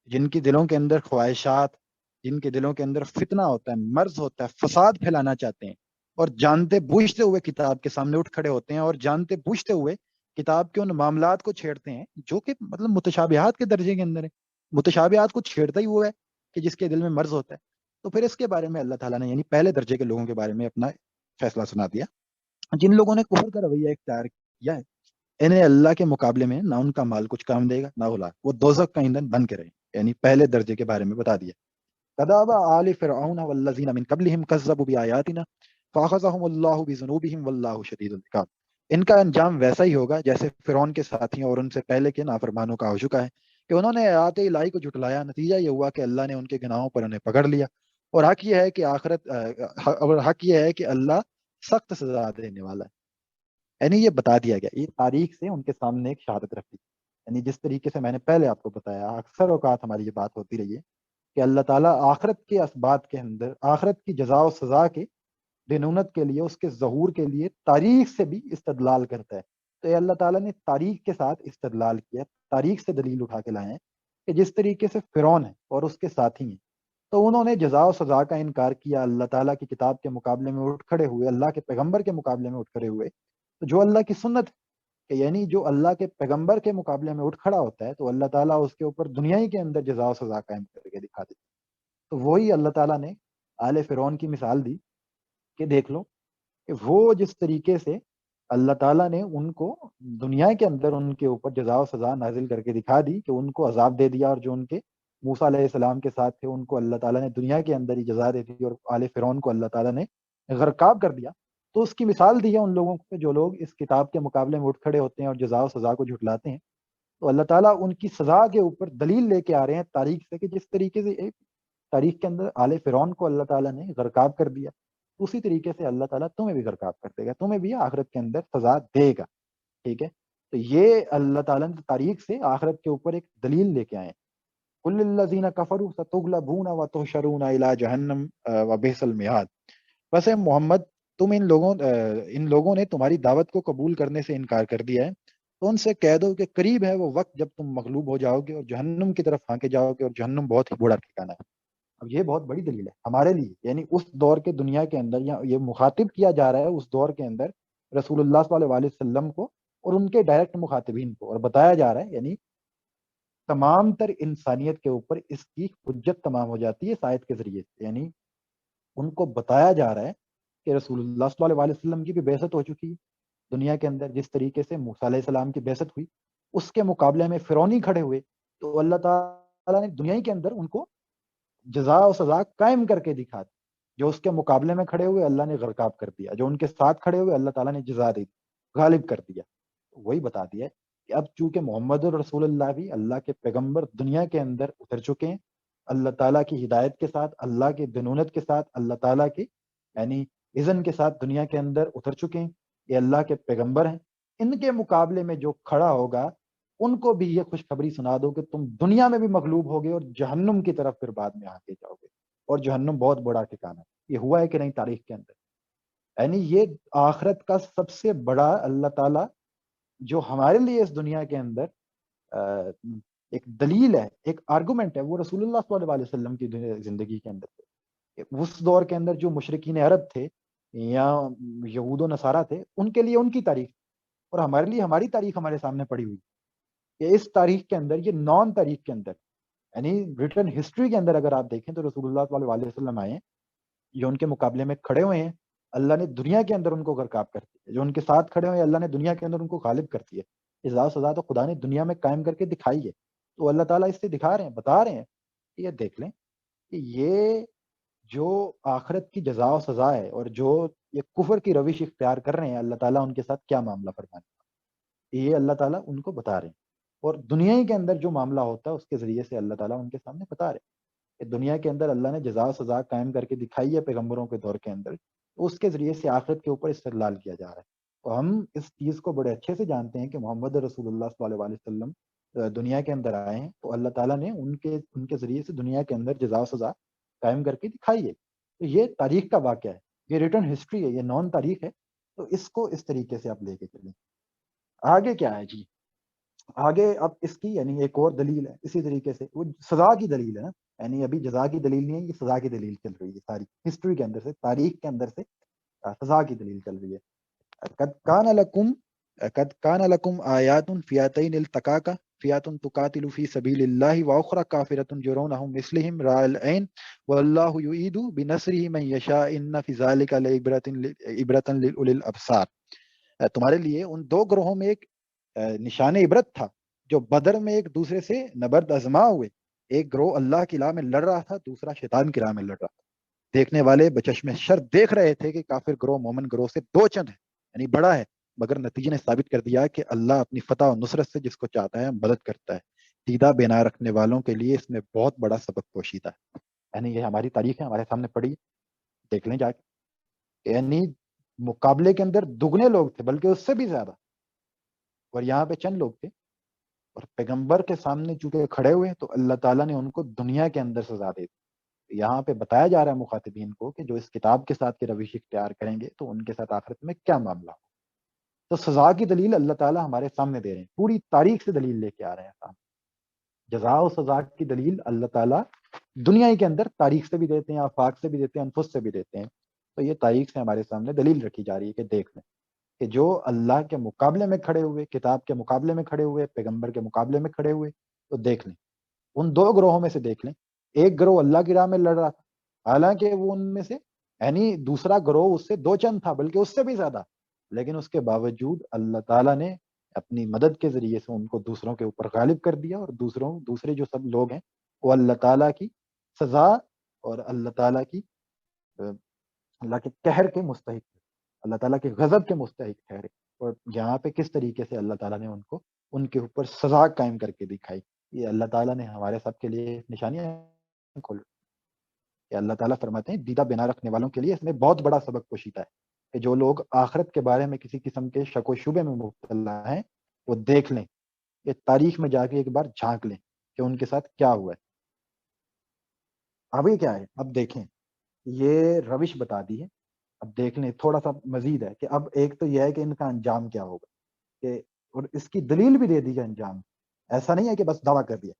جن کی دلوں کے اندر خواہشات، جن کے دلوں کے اندر فتنہ ہوتا ہے، مرض ہوتا ہے، فساد پھیلانا چاہتے ہیں، اور جانتے بوجھتے ہوئے کتاب کے سامنے اٹھ کھڑے ہوتے ہیں اور جانتے بوجھتے ہوئے کتاب کے ان معاملات کو چھیڑتے ہیں جو کہ مطلب متشابہات کے درجے کے اندر ہے. متشابہات کو چھیڑتا ہی وہ ہے کہ جس کے دل میں مرض ہوتا ہے. تو پھر اس کے بارے میں اللہ تعالیٰ نے یعنی پہلے درجے کے لوگوں کے بارے میں اپنا فیصلہ سنا دیا. جن لوگوں نے کفر کا رویہ اختیار کیا ہے، انہیں اللہ کے مقابلے میں نہ ان کا مال کچھ کام دے گا نہ اولاد، وہ دوزخ کا ایندھن بن کے رہے. یعنی پہلے درجے کے بارے میں بتا دیا. کذاب آل فرعون والذین من قبلہم کذبوا بآیاتنا فاخذہم اللہ بذنوبہم واللہ شدید العقاب. ان کا انجام ویسا ہی ہوگا جیسے فرعون کے ساتھیوں اور ان سے پہلے کے نافرمانوں کا ہو چکا ہے کہ انہوں نے آیات الہی کو جھٹلایا. نتیجہ یہ ہوا کہ اللہ نے ان کے گناہوں پر انہیں پکڑ لیا. اور حق یہ ہے کہ حق یہ ہے کہ اللہ سخت سزا دینے والا ہے. یعنی یہ بتا دیا گیا، یہ تاریخ سے ان کے سامنے ایک شہادت رکھ دی. یعنی جس طریقے سے میں نے پہلے آپ کو بتایا، اکثر اوقات ہماری یہ بات ہوتی رہی ہے کہ اللہ تعالیٰ آخرت کے اسبات کے اندر، آخرت کی جزا و سزا کے دینونت کے لیے، اس کے ظہور کے لیے تاریخ سے بھی استدلال کرتا ہے. تو یہ اللہ تعالیٰ نے تاریخ کے ساتھ استدلال کیا، تاریخ سے دلیل اٹھا کے لائے ہیں کہ جس طریقے سے فرعون ہے اور اس کے ساتھی ہیں، تو انہوں نے جزا و سزا کا انکار کیا، اللہ تعالیٰ کی کتاب کے مقابلے میں اٹھ کھڑے ہوئے، اللہ کے پیغمبر کے مقابلے میں اٹھ کھڑے ہوئے. تو جو اللہ کی سنت ہے کہ یعنی جو اللہ کے پیغمبر کے مقابلے میں اٹھ کھڑا ہوتا ہے تو اللہ تعالیٰ اس کے اوپر دنیا ہی کے اندر جزا و سزا قائم کر کے دکھا دیتا ہے. تو وہی اللہ تعالیٰ نے آل فرعون کی مثال دی کہ دیکھ لو کہ وہ جس طریقے سے اللہ تعالیٰ نے ان کو دنیا کے اندر ان کے اوپر جزا و سزا نازل کر کے دکھا دی کہ ان کو عذاب دے دیا، اور جو ان کے موسیٰ علیہ السلام کے ساتھ تھے ان کو اللہ تعالیٰ نے دنیا کے اندر ہی جزا دے دی، اور آل فرعون کو اللہ تعالیٰ نے غرقاب کر دیا. تو اس کی مثال دی ہے ان لوگوں کو جو لوگ اس کتاب کے مقابلے میں اٹھ کھڑے ہوتے ہیں اور جزا و سزا کو جھٹلاتے ہیں. تو اللہ تعالیٰ ان کی سزا کے اوپر دلیل لے کے آ رہے ہیں تاریخ سے کہ جس طریقے سے ایک تاریخ کے اندر آل فرعون کو اللہ تعالیٰ نے غرقاب کر دیا، اسی طریقے سے اللہ تعالیٰ تمہیں بھی غرقاب کر دے گا، تمہیں بھی آخرت کے اندر سزا دے گا. ٹھیک ہے، تو یہ اللہ تعالیٰ نے تاریخ سے آخرت کے اوپر ایک دلیل لے کے آئے ہیں. قل للذین کفروا ستغلبون وتحشرون الی جہنم وبئس المہاد. بس محمد تم ان لوگوں نے تمہاری دعوت کو قبول کرنے سے انکار کر دیا ہے، تو ان سے کہہ دو کہ قریب ہے وہ وقت جب تم مغلوب ہو جاؤ گے اور جہنم کی طرف ہانکے جاؤ گے، اور جہنم بہت ہی برا ٹھکانہ ہے۔ اب یہ بہت بڑی دلیل ہے ہمارے لیے، یعنی اس دور کے دنیا کے اندر یہ مخاطب کیا جا رہا ہے اس دور کے اندر رسول اللہ صلی اللہ علیہ وسلم کو اور ان کے ڈائریکٹ مخاطبین کو، اور بتایا جا رہا ہے یعنی تمام تر انسانیت کے اوپر اس کی حجت تمام ہو جاتی ہے اس آیت کے ذریعے سے، یعنی ان کو بتایا جا رہا ہے کہ رسول اللہ صلی اللہ علیہ وسلم کی بھی بعثت ہو چکی ہے دنیا کے اندر، جس طریقے سے موسیٰ علیہ السلام کی بعثت ہوئی اس کے مقابلے میں فرعونی کھڑے ہوئے، تو اللہ تعالیٰ نے دنیا کے اندر ان کو جزا و سزا قائم کر کے دکھا دی۔ جو اس کے مقابلے میں کھڑے ہوئے اللہ نے غرقاب کر دیا، جو ان کے ساتھ کھڑے ہوئے اللہ تعالیٰ نے جزا دی، غالب کر دیا۔ وہی بتا دیا ہے کہ اب چونکہ محمد رسول اللہ بھی اللہ کے پیغمبر دنیا کے اندر اتر چکے ہیں، اللہ تعالیٰ کی ہدایت کے ساتھ، اللہ کی دنونت کے ساتھ، اللہ تعالیٰ کی یعنی اذن کے ساتھ دنیا کے اندر اتر چکے ہیں، یہ اللہ کے پیغمبر ہیں، ان کے مقابلے میں جو کھڑا ہوگا ان کو بھی یہ خوشخبری سنا دو کہ تم دنیا میں بھی مغلوب ہوگے اور جہنم کی طرف پھر بعد میں آگے جاؤ گے، اور جہنم بہت بڑا ٹھکانہ ہے۔ یہ ہوا ہے کہ نہیں تاریخ کے اندر؟ یعنی یہ آخرت کا سب سے بڑا اللہ تعالیٰ جو ہمارے لیے اس دنیا کے اندر ایک دلیل ہے، ایک آرگومنٹ ہے، وہ رسول اللہ صلی اللہ علیہ وسلم کی زندگی کے اندر تھے۔ اس دور کے اندر جو مشرکین عرب تھے یا یہود و نصارہ تھے، ان کے لیے ان کی تاریخ، اور ہمارے لیے ہماری تاریخ ہمارے سامنے پڑی ہوئی کہ اس تاریخ کے اندر، یہ نان تاریخ کے اندر یعنی ریٹن ہسٹری کے اندر اگر آپ دیکھیں تو رسول اللہ صلی اللہ علیہ وسلم آئے ہیں، جو ان کے مقابلے میں کھڑے ہوئے ہیں اللہ نے دنیا کے اندر ان کو غرقاب کر دیا، جو ان کے ساتھ کھڑے ہوئے ہیں اللہ نے دنیا کے اندر ان کو غالب کر دیا۔ جزا و سزا تو خدا نے دنیا میں قائم کر کے دکھائی ہے، تو اللہ تعالیٰ اس سے دکھا رہے ہیں، بتا رہے ہیں کہ یہ دیکھ لیں کہ یہ جو آخرت کی جزا و سزا ہے اور جو یہ کفر کی روش اختیار کر رہے ہیں اللہ تعالیٰ ان کے ساتھ کیا معاملہ فرمانے کا، یہ اللہ تعالیٰ ان کو بتا رہے ہیں، اور دنیا کے اندر جو معاملہ ہوتا ہے اس کے ذریعے سے اللہ تعالیٰ ان کے سامنے بتا رہے ہیں کہ دنیا کے اندر اللہ نے جزا و سزا قائم کر کے دکھائی ہے پیغمبروں کے دور کے اندر، تو اس کے ذریعے سے آخرت کے اوپر استدلال کیا جا رہا ہے۔ تو ہم اس چیز کو بڑے اچھے سے جانتے ہیں کہ محمد رسول اللہ صلی اللہ علیہ وسلم دنیا کے اندر آئے ہیں تو اللہ تعالیٰ نے ان کے ذریعے سے دنیا کے اندر جزا و سزا قائم کر کے دکھائی ہے۔ تو یہ تاریخ کا واقعہ ہے، یہ ریٹن ہسٹری ہے، یہ نان تاریخ ہے، تو اس کو اس طریقے سے آپ لے کے چلیں۔ آگے کیا ہے جی؟ آگے اب اس کی یعنی ایک اور دلیل ہے اسی طریقے سے، وہ سزا کی دلیل ہے نا، یعنی ابھی جزا کی دلیل نہیں ہے، یہ سزا کی دلیل چل رہی ہے، ساری ہسٹری کے اندر سے، تاریخ کے اندر سے سزا کی دلیل چل رہی ہے۔ قد کان لکم آیات فیاتین التقاکا فیات تقاتل فی سبیل اللہ واخری کافرۃ یرونہم مثلہم رأی العین واللہ یعید بنصرہ من یشاء ان فی ذلک لعبرۃ لأولی الابصار۔ تمہارے لیے ان دو گروہوں میں ایک نشان عبرت تھا جو بدر میں ایک دوسرے سے نبرد ازما ہوئے، ایک گروہ اللہ کی راہ میں لڑ رہا تھا، دوسرا شیطان کی راہ میں لڑ رہا تھا۔ دیکھنے والے بچشم شر دیکھ رہے تھے کہ کافر گروہ مومن گروہ سے دو چند ہے، یعنی بڑا ہے، مگر نتیجے نے ثابت کر دیا کہ اللہ اپنی فتح و نصرت سے جس کو چاہتا ہے مدد کرتا ہے۔ دیدہ بینا رکھنے والوں کے لیے اس میں بہت بڑا سبق پوشیدہ ہے۔ یعنی یہ ہماری تاریخ ہے، ہمارے سامنے پڑی، دیکھ لیں جا کے، یعنی مقابلے کے اندر دگنے لوگ تھے بلکہ اس سے بھی زیادہ، اور یہاں پہ چند لوگ تھے، اور پیغمبر کے سامنے چونکہ کھڑے ہوئے تو اللہ تعالیٰ نے ان کو دنیا کے اندر سزا دے دی۔ یہاں پہ بتایا جا رہا ہے مخاطبین کو کہ جو اس کتاب کے ساتھ کی روش اختیار کریں گے تو ان کے ساتھ آخرت میں کیا معاملہ ہو۔ تو سزا کی دلیل اللہ تعالیٰ ہمارے سامنے دے رہے ہیں، پوری تاریخ سے دلیل لے کے آ رہے ہیں سامنے۔ جزا و سزا کی دلیل اللہ تعالیٰ دنیا کے اندر تاریخ سے بھی دیتے ہیں، آفاق سے بھی دیتے ہیں، انفس سے بھی دیتے ہیں۔ تو یہ تاریخ سے ہمارے سامنے دلیل رکھی جا رہی ہے کہ دیکھ لیں کہ جو اللہ کے مقابلے میں کھڑے ہوئے، کتاب کے مقابلے میں کھڑے ہوئے، پیغمبر کے مقابلے میں کھڑے ہوئے، تو دیکھ لیں ان دو گروہوں میں سے دیکھ لیں، ایک گروہ اللہ کی راہ میں لڑ رہا تھا، حالانکہ وہ ان میں سے یعنی دوسرا گروہ اس سے دو چند تھا بلکہ اس سے بھی زیادہ، لیکن اس کے باوجود اللہ تعالیٰ نے اپنی مدد کے ذریعے سے ان کو دوسروں کے اوپر غالب کر دیا، اور دوسرے جو سب لوگ ہیں وہ اللہ تعالیٰ کی سزا اور اللہ تعالیٰ کی اللہ کے قہر کے مستحق، اللہ تعالیٰ کے غضب کے مستحق ٹھہرے۔ اور یہاں پہ کس طریقے سے اللہ تعالیٰ نے ان کے اوپر سزا قائم کر کے دکھائی، یہ اللہ تعالیٰ نے ہمارے سب کے لیے نشانیاں کھول، کہ اللہ تعالیٰ فرماتے ہیں دیدہ بنا رکھنے والوں کے لیے اس میں بہت بڑا سبق پوشیدہ ہے کہ جو لوگ آخرت کے بارے میں کسی قسم کے شک و شبے میں مبتلا ہیں وہ دیکھ لیں، یہ تاریخ میں جا کے ایک بار جھانک لیں کہ ان کے ساتھ کیا ہوا ہے۔ ابھی کیا ہے، اب دیکھیں، یہ روش بتا دی ہے، اب دیکھ لیں تھوڑا سا مزید ہے کہ اب ایک تو یہ ہے کہ ان کا انجام کیا ہوگا، کہ اور اس کی دلیل بھی دے دی ہے انجام. ایسا نہیں ہے کہ بس دعویٰ کر دیا,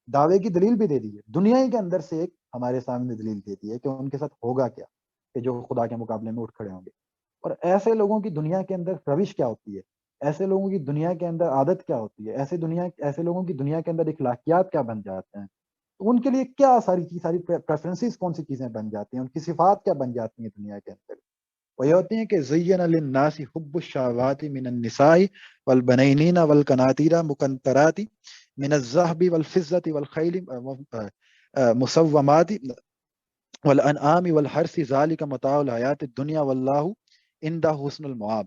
دعوے کی دلیل بھی دے دی ہے, دنیا ہی کے اندر سے ایک ہمارے سامنے دلیل دیتی ہے کہ ان کے ساتھ ہوگا کیا, کہ جو خدا کے مقابلے میں اٹھ کھڑے ہوں گے. اور ایسے لوگوں کی دنیا کے اندر روش کیا ہوتی ہے, ایسے لوگوں کی دنیا کے اندر عادت کیا ہوتی ہے, ایسے لوگوں کی دنیا کے اندر اخلاقیات کیا بن جاتے ہیں, تو ان کے لیے کیا ساری پریفرنسز کون سی چیزیں بن جاتی ہیں, ان کی صفات کیا بن جاتی ہیں دنیا کے اندر. وہ یہ ہوتی ہیں کہ زین للناس حب الشہوات من النساء والبنین والقناطیر مقنطرات من الذهب والفضة والخیل مسومات والانعام والحرث ذلك متاع الحیات الدنیا واللہ عندہ حسن المآب.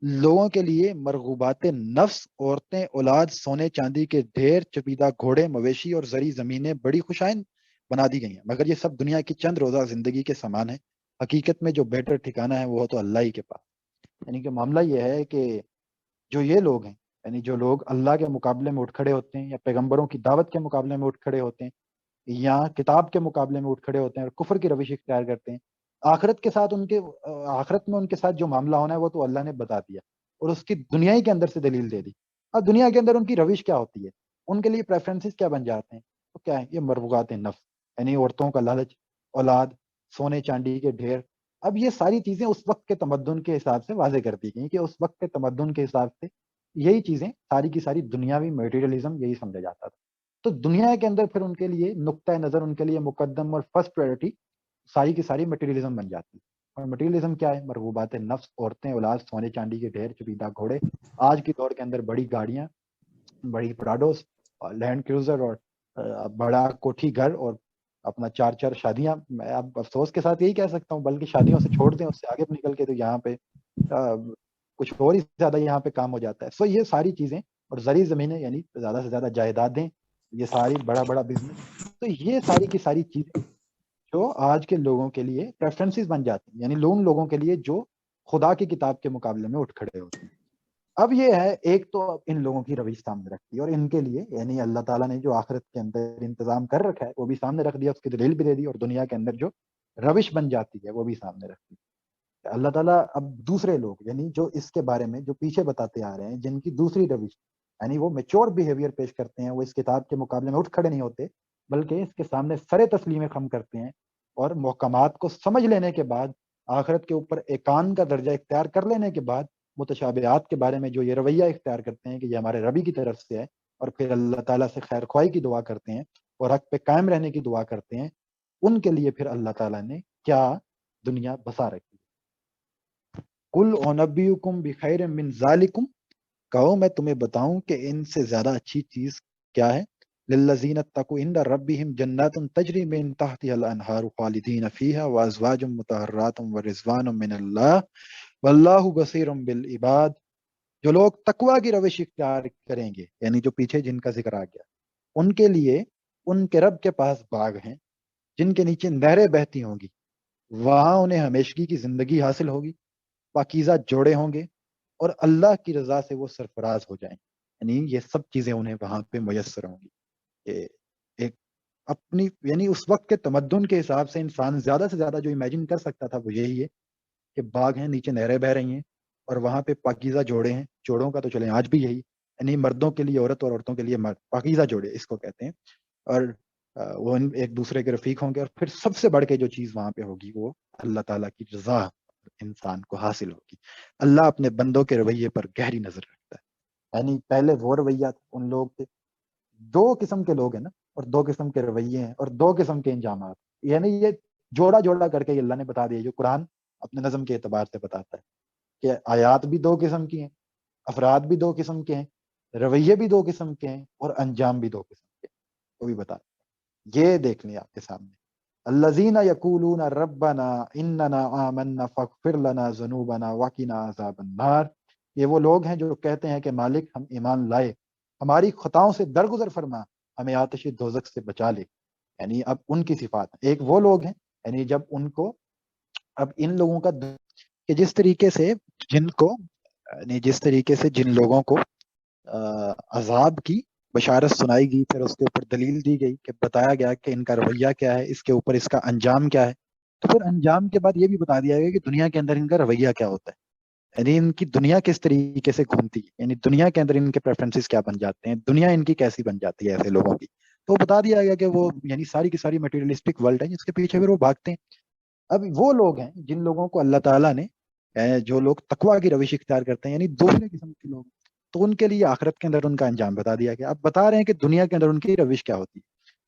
لوگوں کے لیے مرغوبات نفس, عورتیں, اولاد, سونے چاندی کے ڈھیر, چپیدہ گھوڑے, مویشی اور زرعی زمینیں بڑی خوشائن بنا دی گئی ہیں, مگر یہ سب دنیا کی چند روزہ زندگی کے سامان ہے. حقیقت میں جو بیٹر ٹھکانہ ہے وہ تو اللہ ہی کے پاس. یعنی کہ معاملہ یہ ہے کہ جو یہ لوگ ہیں, یعنی جو لوگ اللہ کے مقابلے میں اٹھ کھڑے ہوتے ہیں, یا پیغمبروں کی دعوت کے مقابلے میں اٹھ کھڑے ہوتے ہیں, یا کتاب کے مقابلے میں اٹھ کھڑے ہوتے ہیں اور کفر کی روش اختیار کرتے ہیں, آخرت کے ساتھ آخرت میں ان کے ساتھ جو معاملہ ہونا ہے وہ تو اللہ نے بتا دیا اور اس کی دنیا ہی کے اندر سے دلیل دے دی. اب دنیا کے اندر ان کی روش کیا ہوتی ہے, ان کے لیے پریفرنسز کیا بن جاتے ہیں, تو کیا ہے, یہ مرغوبات نفس, یعنی عورتوں کا لالچ, اولاد, سونے چاندی کے ڈھیر. اب یہ ساری چیزیں اس وقت کے تمدن کے حساب سے واضح کر دی گئی کہ اس وقت کے تمدن کے حساب سے یہی چیزیں ساری کی ساری دنیاوی میٹیریلزم یہی سمجھا جاتا تھا. تو دنیا کے اندر پھر ان کے لیے نقطۂ نظر, ان کے لیے مقدم اور فرسٹ پرائرٹی ساری کی ساری مٹیریلزم بن جاتی ہے. اور مٹیریلزم کیا ہے, مرغوبات نفس, عورتیں, اولاد, سونے چاندی کے ڈھیر, چپیدہ گھوڑے, آج کی دور کے اندر بڑی گاڑیاں, بڑی پراڈوس, لینڈ کروزر, اور بڑا کوٹھی گھر, اور اپنا 4 شادیاں. میں اب افسوس کے ساتھ یہی کہہ سکتا ہوں, بلکہ شادیوں سے چھوڑ دیں, اس سے آگے نکل کے تو یہاں پہ کچھ اور ہی زیادہ یہاں پہ کام ہو جاتا ہے. سو یہ ساری چیزیں, اور زرعی زمینیں یعنی زیادہ سے زیادہ جائیدادیں, یہ ساری بڑا بڑا بزنس. تو یہ ساری کی ساری چیزیں جو آج کے لوگوں کے لیے پریفرنسز بن جاتی ہیں, یعنی ان لوگوں کے لیے جو خدا کی کتاب کے مقابلے میں اٹھ کھڑے ہوتے ہیں. اب یہ ہے, ایک تو ان لوگوں کی روش سامنے رکھتی ہے, اور ان کے لیے یعنی اللہ تعالیٰ نے جو آخرت کے اندر انتظام کر رکھا ہے وہ بھی سامنے رکھ دیا, اس کی دلیل بھی دے دی, اور دنیا کے اندر جو روش بن جاتی ہے وہ بھی سامنے رکھ دی. اللہ تعالیٰ اب دوسرے لوگ, یعنی جو اس کے بارے میں جو پیچھے بتاتے آ رہے ہیں, جن کی دوسری روش, یعنی وہ میچور بیہیویئر پیش کرتے ہیں, وہ اس کتاب کے مقابلے میں اٹھ کھڑے نہیں ہوتے, بلکہ اس کے سامنے سر تسلیم خم کرتے ہیں, اور محکمات کو سمجھ لینے کے بعد, آخرت کے اوپر ایقان کا درجہ اختیار کر لینے کے بعد, متشابہات کے بارے میں جو یہ رویہ اختیار کرتے ہیں کہ یہ ہمارے ربی کی طرف سے ہے, اور پھر اللہ تعالیٰ سے خیر خواہی کی دعا کرتے ہیں اور حق پہ قائم رہنے کی دعا کرتے ہیں, ان کے لیے پھر اللہ تعالیٰ نے کیا دنیا بسا رکھی. قل انبئکم بخیر من ذالکم, کہو میں تمہیں بتاؤں کہ ان سے زیادہ اچھی چیز کیا ہے. للذین اتقوا عند ربہم جنات تجری من تحتها الانہار خالدین فیہا وازواج مطہرات ورضوان من اللہ واللہ بصیر بالعباد. جو لوگ تقوی کی روش اختیار کریں گے, یعنی جو پیچھے جن کا ذکر آ گیا, ان کے لیے ان کے رب کے پاس باغ ہیں جن کے نیچے نہریں بہتی ہوں گی, وہاں انہیں ہمیشگی کی زندگی حاصل ہوگی, پاکیزہ جوڑے ہوں گے, اور اللہ کی رضا سے وہ سرفراز ہو جائیں. یعنی یہ سب چیزیں انہیں وہاں پہ میسر ہوں گی. ایک اپنی, یعنی اس وقت کے تمدن کے حساب سے انسان زیادہ سے زیادہ جو امیجن کر سکتا تھا وہ یہی ہے کہ باغ ہیں, نیچے نہریں بہ رہی ہیں, اور وہاں پہ پاکیزہ جوڑے ہیں. جوڑوں کا تو چلیں آج بھی یہی, یعنی مردوں کے لیے عورت اور عورتوں کے لیے مرد, پاکیزہ جوڑے اس کو کہتے ہیں. اور وہ ایک دوسرے کے رفیق ہوں گے, اور پھر سب سے بڑھ کے جو چیز وہاں پہ ہوگی وہ اللہ تعالیٰ کی رضا انسان کو حاصل ہوگی. اللہ اپنے بندوں کے رویے پر گہری نظر رکھتا ہے. یعنی پہلے وہ رویہ ان لوگ تھے, 2 قسم کے لوگ ہیں نا, اور 2 قسم کے رویے ہیں, اور 2 قسم کے انجامات. یعنی یہ جوڑا جوڑا کر کے اللہ نے بتا دیا, جو قرآن اپنے نظم کے اعتبار سے بتاتا ہے کہ آیات بھی 2 قسم کی ہیں, افراد بھی 2 قسم کے ہیں, رویے بھی 2 قسم کے ہیں, اور انجام بھی 2 قسم کے ہیں. وہ بھی بتا, یہ دیکھ لیں آپ کے سامنے. الذین یقولون ربنا اننا آمنا فاغفر لنا ذنوبنا وقنا عذاب النار. یہ وہ لوگ ہیں جو کہتے ہیں کہ مالک ہم ایمان لائے, ہماری خطاؤں سے درگزر فرما, ہمیں آتش دوزخ سے بچا لے. یعنی اب ان کی صفات, ایک وہ لوگ ہیں, یعنی جب ان کو, اب ان لوگوں کا کہ جس طریقے سے جن کو, یعنی جس طریقے سے جن لوگوں کو عذاب کی بشارت سنائی گئی, پھر اس کے اوپر دلیل دی گئی کہ بتایا گیا کہ ان کا رویہ کیا ہے, اس کے اوپر اس کا انجام کیا ہے, تو پھر انجام کے بعد یہ بھی بتا دیا گیا کہ دنیا کے اندر ان کا رویہ کیا ہوتا ہے. یعنی ان کی دنیا کس طریقے سے گھومتی ہے، یعنی دنیا کے اندر ان کے پریفرنسز کیا بن جاتے ہیں، دنیا ان کی کیسی بن جاتی ہے ایسے لوگوں کی. تو بتا دیا گیا کہ وہ یعنی ساری کی ساری مٹیریلسٹک ورلڈ ہے جس کے پیچھے پھر وہ بھاگتے ہیں. اب وہ لوگ ہیں جن لوگوں کو اللہ تعالیٰ نے جو لوگ تقویٰ کی روش اختیار کرتے ہیں، یعنی دوسرے قسم کے لوگ، تو ان کے لیے آخرت کے اندر ان کا انجام بتا دیا گیا. اب بتا رہے ہیں کہ دنیا کے اندر ان کی روش کیا ہوتی ہے.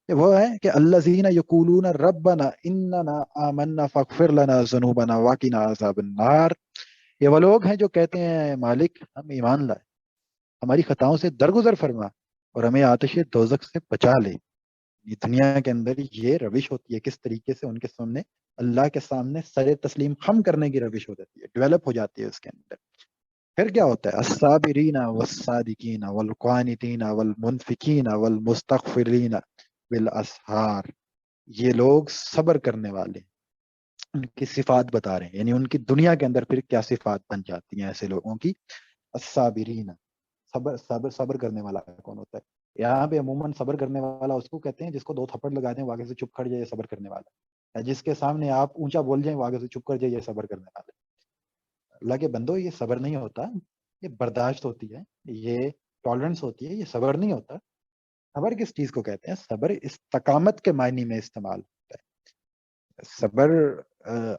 کہ وہ ہے کہ الذین یقولون ربنا اننا آمنا فاغفر لنا ذنوبنا وقنا عذاب النار. یہ وہ لوگ ہیں جو کہتے ہیں مالک ہم ایمان لائے، ہماری خطاؤں سے درگزر فرما اور ہمیں آتش دوزخ سے بچا لے. یہ دنیا کے اندر یہ روش ہوتی ہے، کس طریقے سے ان کے سامنے اللہ کے سامنے سر تسلیم خم کرنے کی روش ہو جاتی ہے، ڈیولپ ہو جاتی ہے اس کے اندر. پھر کیا ہوتا ہے الصابرین والصادقین والقانتین والمنفقین والمستغفرین بالاسحار. یہ لوگ صبر کرنے والے، ان کی صفات بتا رہے ہیں، یعنی ان کی دنیا کے اندر پھر کیا صفات بن جاتی ہیں ایسے لوگوں کی. الصابرین، صبر کرنے والا کون ہوتا ہے؟ یہاں پہ عموماً صبر کرنے والا اس کو کہتے ہیں جس کو دو تھپڑ لگا دیں وہ آگے سے چپ کھڑ جائے، صبر کرنے والا. یا جس کے سامنے آپ اونچا بول جائیں وہ آگے سے چپ کر جائے، یہ صبر کرنے والا. اللہ کے بندو یہ صبر نہیں ہوتا، یہ برداشت ہوتی ہے، یہ ٹالرنس ہوتی ہے، یہ صبر نہیں ہوتا. صبر کس چیز کو کہتے ہیں؟ صبر استقامت کے معنی میں استعمال ہوتا ہے. صبر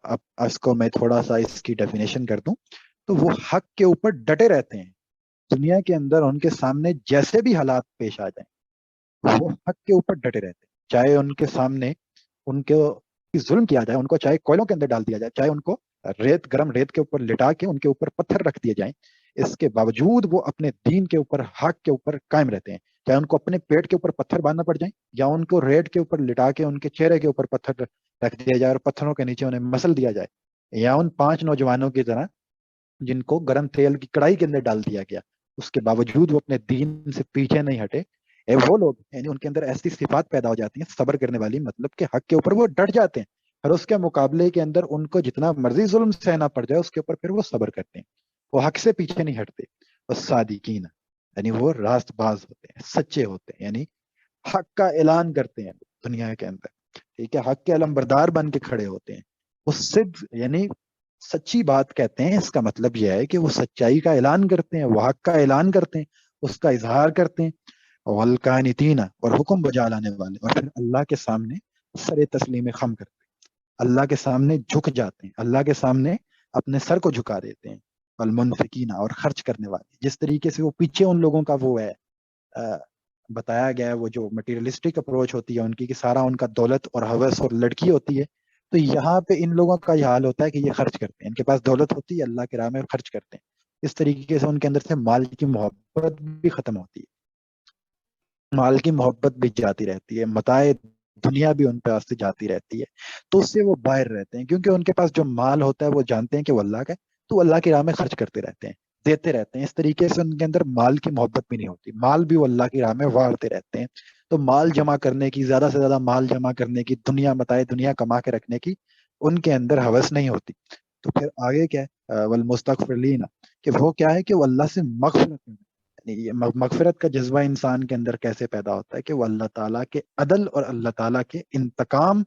اب اس کو میں تھوڑا سا اس کی ڈیفینیشن کر دوں تو وہ حق کے اوپر ڈٹے رہتے ہیں. دنیا کے اندر ان کے سامنے جیسے بھی حالات پیش آ جائیں وہ حق کے اوپر ڈٹے رہتے ہیں، چاہے ان کے سامنے ان کو ظلم کیا جائے، ان کو چاہے کوئلوں کے اندر ڈال دیا جائے، چاہے ان کو گرم ریت کے اوپر لٹا کے ان کے اوپر پتھر رکھ دیے جائیں، اس کے باوجود وہ اپنے دین کے اوپر حق کے اوپر قائم رہتے ہیں. چاہے ان کو اپنے پیٹ کے اوپر پتھر باندھنا پڑ جائیں یا ان کو ریت کے اوپر لٹا کے ان کے چہرے کے اوپر پتھر رکھ دیا جائے اور پتھروں کے نیچے انہیں مسل دیا جائے، یا ان 5 نوجوانوں کی طرح جن کو گرم تیل کی کڑائی کے اندر ڈال دیا گیا، اس کے باوجود وہ اپنے دین سے پیچھے نہیں ہٹے. وہ لوگ یعنی ان کے اندر ایسی صفات پیدا ہو جاتی ہیں صبر کرنے والی، مطلب کہ حق کے اوپر وہ ڈٹ جاتے ہیں اور اس کے مقابلے کے اندر ان کو جتنا مرضی ظلم سہنا پڑ جائے اس کے اوپر پھر وہ صبر کرتے ہیں، وہ حق سے پیچھے نہیں ہٹتے. اور صادقین یعنی وہ راست باز ہوتے ہیں، سچے ہوتے ہیں، یعنی حق کا اعلان کرتے ہیں دنیا کے اندر، ٹھیک ہے، حق کے علمبردار بن کے کھڑے ہوتے ہیں. وہ صدق یعنی سچی بات کہتے ہیں، اس کا مطلب یہ ہے کہ وہ سچائی کا اعلان کرتے ہیں، وہ حق کا اعلان کرتے ہیں، اس کا اظہار کرتے ہیں. والقانتین اور حکم بجا لانے والے، اور پھر اللہ کے سامنے سر تسلیم خم کرتے ہیں، اللہ کے سامنے جھک جاتے ہیں، اللہ کے سامنے اپنے سر کو جھکا دیتے ہیں. والمنفقین اور خرچ کرنے والے، جس طریقے سے وہ پیچھے ان لوگوں کا وہ ہے بتایا گیا ہے، وہ جو مٹیریلسٹک اپروچ ہوتی ہے ان کی کہ سارا ان کا دولت اور ہوس اور لڑکی ہوتی ہے، تو یہاں پہ ان لوگوں کا یہ حال ہوتا ہے کہ یہ خرچ کرتے ہیں، ان کے پاس دولت ہوتی ہے اللہ کے راہ میں خرچ کرتے ہیں. اس طریقے سے ان کے اندر سے مال کی محبت بھی ختم ہوتی ہے، مال کی محبت بھی جاتی رہتی ہے، متاع دنیا بھی ان پہ سے جاتی رہتی ہے. تو اس سے وہ باہر رہتے ہیں کیونکہ ان کے پاس جو مال ہوتا ہے وہ جانتے ہیں کہ وہ اللہ کا ہے، تو اللہ کی راہ میں خرچ کرتے رہتے ہیں، دیتے رہتے ہیں. اس طریقے سے ان کے اندر مال کی محبت بھی نہیں ہوتی، مال بھی وہ اللہ کی راہ میں وارتے رہتے ہیں. تو مال جمع کرنے کی، زیادہ سے زیادہ مال جمع کرنے کی، دنیا متاع دنیا کما کے رکھنے کی ان کے اندر ہوس نہیں ہوتی. تو پھر آگے کیا ہے والمستغفرین، کہ وہ کیا ہے کہ وہ اللہ سے مغفرت، یہ مغفرت کا جذبہ انسان کے اندر کیسے پیدا ہوتا ہے کہ وہ اللہ تعالیٰ کے عدل اور اللہ تعالیٰ کے انتقام،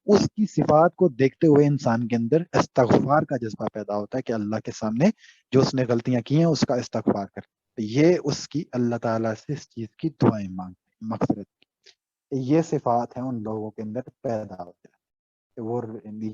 اس کی صفات کو دیکھتے ہوئے انسان کے اندر استغفار کا جذبہ پیدا ہوتا ہے کہ اللہ کے سامنے جو اس نے غلطیاں کی ہیں اس کا استغفار کر. یہ اس کی اللہ تعالیٰ سے اس چیز کی دعائیں مانگتے ہیں مغفرت کی. یہ صفات ہیں ان لوگوں کے اندر پیدا ہوتے ہیں کہ وہ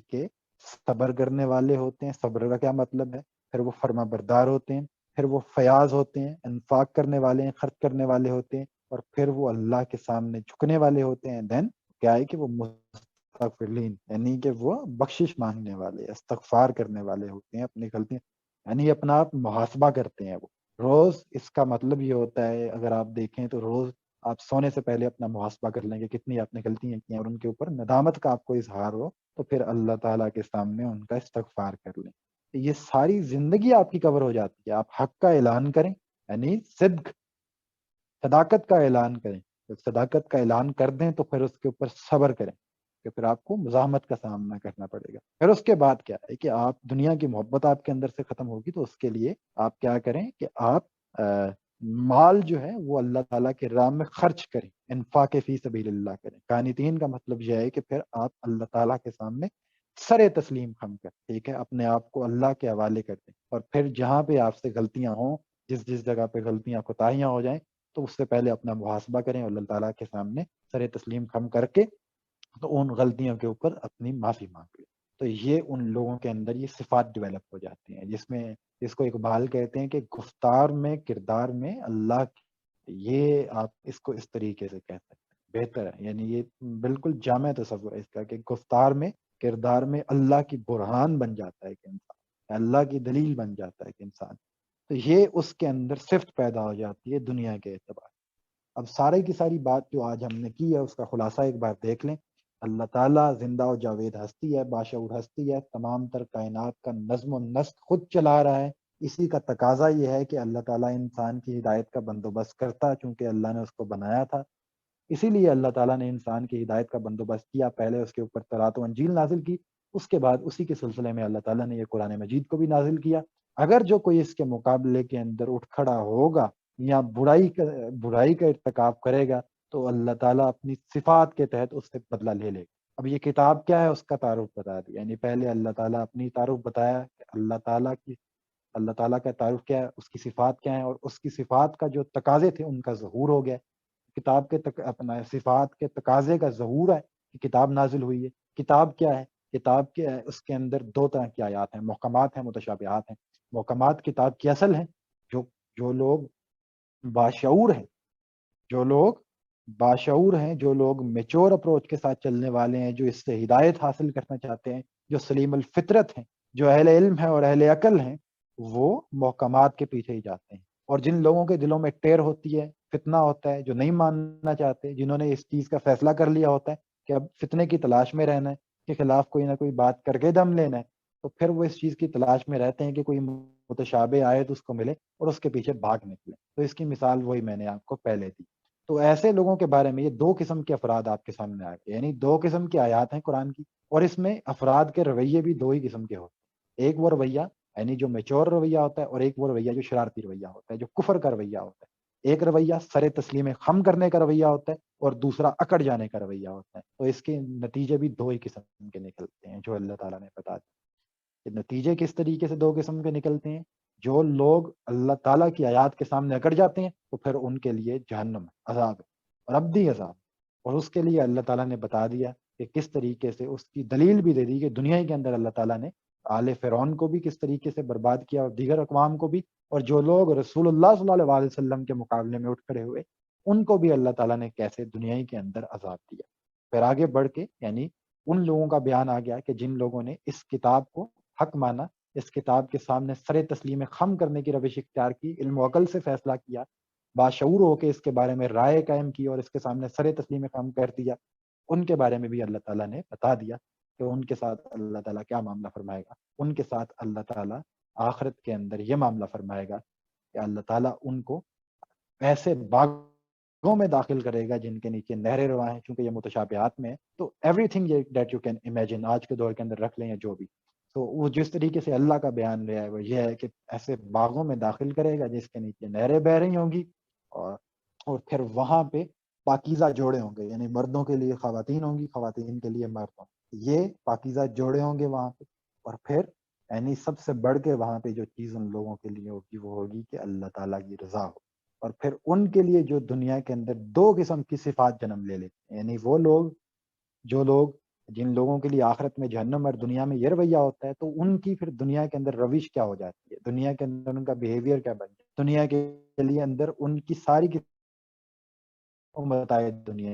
کے صبر کرنے والے ہوتے ہیں. صبر کا کیا مطلب ہے؟ پھر وہ فرما بردار ہوتے ہیں، پھر وہ فیاض ہوتے ہیں، انفاق کرنے والے ہیں، خرچ کرنے والے ہوتے ہیں، اور پھر وہ اللہ کے سامنے جھکنے والے ہوتے ہیں. دین کیا ہے کہ وہ مستغفرین یعنی کہ وہ بخشش مانگنے والے، استغفار کرنے والے ہوتے ہیں اپنی غلطیاں، یعنی اپنا آپ محاسبہ کرتے ہیں. وہ روز اس کا مطلب یہ ہوتا ہے، اگر آپ دیکھیں تو روز آپ سونے سے پہلے اپنا محاسبہ کر لیں گے کتنی آپ نے غلطیاں کی ہیں اور ان کے اوپر ندامت کا آپ کو اظہار ہو، تو پھر اللہ تعالیٰ کے سامنے ان کا استغفار کر لیں. یہ ساری زندگی آپ کی کور ہو جاتی ہے. آپ حق کا اعلان کریں، یعنی صدق، صداقت کا اعلان کریں. جب صداقت کا اعلان کر دیں تو پھر اس کے اوپر صبر کریں کہ پھر آپ کو مزاحمت کا سامنا کرنا پڑے گا. پھر اس کے بعد کیا ہے کہ آپ دنیا کی محبت آپ کے اندر سے ختم ہوگی، تو اس کے لیے آپ کیا کریں کہ آپ مال جو ہے وہ اللہ تعالیٰ کے راہ میں خرچ کریں، انفاق فی سبیل اللہ کریں. قانتین کا مطلب یہ ہے کہ پھر آپ اللہ تعالیٰ کے سامنے سر تسلیم خم کر، ٹھیک ہے، اپنے آپ کو اللہ کے حوالے کر دیں، اور پھر جہاں پہ آپ سے غلطیاں ہوں، جس جگہ پہ غلطیاں کوتاہیاں ہو جائیں، تو اس سے پہلے اپنا محاسبہ کریں اور اللہ تعالیٰ کے سامنے سر تسلیم خم کر کے تو ان غلطیوں کے اوپر اپنی معافی مانگ لیں۔ تو یہ ان لوگوں کے اندر یہ صفات ڈیولپ ہو جاتی ہیں، جس کو اقبال کہتے ہیں کہ گفتار میں کردار میں اللہ یہ آپ اس کو اس طریقے سے کہہ سکتے ہیں، بہتر ہے، یعنی یہ بالکل جامع تصور ہے اس کا کہ گفتار میں کردار میں اللہ کی برہان بن جاتا ہے کہ انسان، اللہ کی دلیل بن جاتا ہے کہ انسان، تو یہ اس کے اندر صفت پیدا ہو جاتی ہے دنیا کے اعتبار۔ اب سارے کی ساری بات جو آج ہم نے کی ہے اس کا خلاصہ ایک بار دیکھ لیں۔ اللہ تعالیٰ زندہ و جاوید ہستی ہے، باشعور ہستی ہے، تمام تر کائنات کا نظم و نسق خود چلا رہا ہے۔ اسی کا تقاضا یہ ہے کہ اللہ تعالیٰ انسان کی ہدایت کا بندوبست کرتا، چونکہ اللہ نے اس کو بنایا تھا، اسی لیے اللہ تعالیٰ نے انسان کی ہدایت کا بندوبست کیا، پہلے اس کے اوپر تورات و انجیل نازل کی، اس کے بعد اسی کے سلسلے میں اللہ تعالیٰ نے یہ قرآن مجید کو بھی نازل کیا۔ اگر جو کوئی اس کے مقابلے کے اندر اٹھ کھڑا ہوگا یا برائی کا ارتکاب کرے گا تو اللہ تعالیٰ اپنی صفات کے تحت اس سے بدلہ لے لے گا۔ اب یہ کتاب کیا ہے اس کا تعارف بتا دیا، یعنی پہلے اللہ تعالیٰ اپنی تعارف بتایا کہ اللہ تعالیٰ کا تعارف کیا ہے، اس کی صفات کیا ہیں، اور اس کی صفات کا جو تقاضے تھے ان کا ظہور ہو گیا۔ کتاب کے اپنا صفات کے تقاضے کا ظہور ہے کہ کتاب نازل ہوئی ہے۔ کتاب کیا ہے؟ کتاب کیا ہے؟ اس کے اندر دو طرح کی آیات ہیں، محکمات ہیں، متشابہات ہیں۔ محکمات کتاب کی اصل ہیں، جو لوگ باشعور ہیں، جو لوگ جو لوگ میچور اپروچ کے ساتھ چلنے والے ہیں، جو اس سے ہدایت حاصل کرنا چاہتے ہیں، جو سلیم الفطرت ہیں، جو اہل علم ہیں اور اہل عقل ہیں، وہ محکمات کے پیچھے ہی جاتے ہیں۔ اور جن لوگوں کے دلوں میں ٹیر ہوتی ہے، فتنہ ہوتا ہے، جو نہیں ماننا چاہتے، جنہوں نے اس چیز کا فیصلہ کر لیا ہوتا ہے کہ اب فتنے کی تلاش میں رہنا ہے، کے خلاف کوئی نہ کوئی بات کر کے دم لینا ہے، تو پھر وہ اس چیز کی تلاش میں رہتے ہیں کہ کوئی متشابہ آیت اس کو ملے اور اس کے پیچھے بھاگ نکلے۔ تو اس کی مثال وہی میں نے آپ کو پہلے دی۔ تو ایسے لوگوں کے بارے میں یہ دو قسم کے افراد آپ کے سامنے آ گئے، یعنی دو قسم کی آیات ہیں قرآن کی، اور اس میں افراد کے رویے بھی دو ہی قسم کے ہوتے ہیں۔ ایک وہ رویہ یعنی جو میچور رویہ ہوتا ہے، اور ایک وہ رویہ جو شرارتی رویہ ہوتا ہے، جو کفر کا رویہ ہوتا ہے۔ ایک رویہ سر تسلیم خم کرنے کا رویہ ہوتا ہے، اور دوسرا اکڑ جانے کا رویہ ہوتا ہے۔ تو اس کے نتیجے بھی دو ہی قسم کے نکلتے ہیں جو اللہ تعالیٰ نے بتا دیا۔ کہ نتیجے کس طریقے سے دو قسم کے نکلتے ہیں؟ جو لوگ اللہ تعالیٰ کی آیات کے سامنے اکڑ جاتے ہیں تو پھر ان کے لیے جہنم عذاب ہے، اور ابدی عذاب، اور اس کے لیے اللہ تعالیٰ نے بتا دیا کہ کس طریقے سے، اس کی دلیل بھی دے دی کہ دنیا کے اندر اللہ تعالیٰ نے آل فرعون کو بھی کس طریقے سے برباد کیا اور دیگر اقوام کو بھی، اور جو لوگ رسول اللہ صلی اللہ علیہ وسلم کے مقابلے میں اٹھ کھڑے ہوئے ان کو بھی اللہ تعالیٰ نے کیسے دنیا کے اندر عذاب دیا۔ پھر آگے بڑھ کے یعنی ان لوگوں کا بیان آ گیا کہ جن لوگوں نے اس کتاب کو حق مانا، اس کتاب کے سامنے سر تسلیم خم کرنے کی روش اختیار کی، علم و عقل سے فیصلہ کیا، باشعور ہو کے اس کے بارے میں رائے قائم کی اور اس کے سامنے سر تسلیم خم کر دیا، ان کے بارے میں بھی اللہ تعالیٰ نے بتا دیا کہ ان کے ساتھ اللہ تعالیٰ کیا معاملہ فرمائے گا۔ ان کے ساتھ اللہ تعالیٰ آخرت کے اندر یہ معاملہ فرمائے گا کہ اللہ تعالیٰ ان کو ایسے باغوں میں داخل کرے گا جن کے نیچے نہریں رواں ہیں، چونکہ یہ متشابہات میں ہے، تو every thing that you can imagine آج کے دور کے اندر رکھ لیں یا جو بھی، تو وہ جس طریقے سے اللہ کا بیان رہا ہے وہ یہ ہے کہ ایسے باغوں میں داخل کرے گا جس کے نیچے نہریں بہ رہی ہوں گی، اور پھر وہاں پہ پاکیزہ جوڑے ہوں گے، یعنی مردوں کے لیے خواتین ہوں گی، خواتین کے لیے مرد ہوں گے، یہ پاکیزہ جوڑے ہوں گے وہاں پہ۔ اور پھر یعنی سب سے بڑھ کے وہاں پہ جو چیز ان لوگوں کے لیے ہوگی وہ ہوگی کہ اللہ تعالیٰ کی رضا ہو۔ اور پھر ان کے لیے جو دنیا کے اندر دو قسم کی صفات جنم لے لیتے ہیں، یعنی وہ لوگ جن لوگوں کے لیے آخرت میں جہنم اور دنیا میں یہ رویہ ہوتا ہے، تو ان کی پھر دنیا کے اندر روش کیا ہو جاتی ہے، دنیا کے اندر ان کا بیہیویئر کیا بن جاتا ہے، دنیا کے لیے اندر ان کی ساری کی بتائے دنیا،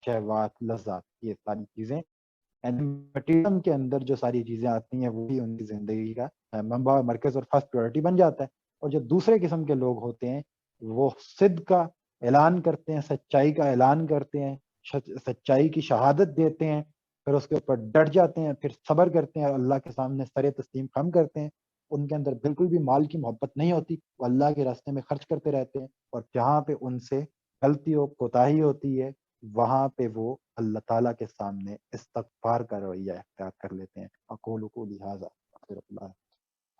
شہوات، لذات، یہ ساری چیزیں مٹیریلم کے اندر جو ساری چیزیں آتی ہیں وہی ان کی زندگی کا منبع، مرکز اور فرسٹ پریورٹی بن جاتا ہے۔ اور جو دوسرے قسم کے لوگ ہوتے ہیں وہ صدق کا اعلان کرتے ہیں، سچائی کا اعلان کرتے ہیں، سچائی کی شہادت دیتے ہیں، پھر اس کے اوپر ڈٹ جاتے ہیں، پھر صبر کرتے ہیں، اللہ کے سامنے سر تسلیم خم کرتے ہیں۔ ان کے اندر بالکل بھی مال کی محبت نہیں ہوتی، وہ اللہ کے راستے میں خرچ کرتے رہتے ہیں، اور جہاں پہ ان سے غلطی و کوتاہی ہوتی ہے وہاں پہ وہ اللہ تعالیٰ کے سامنے استغفار کا رویہ اختیار کر لیتے ہیں۔ اقول قولی ھذا استغفر اللہ۔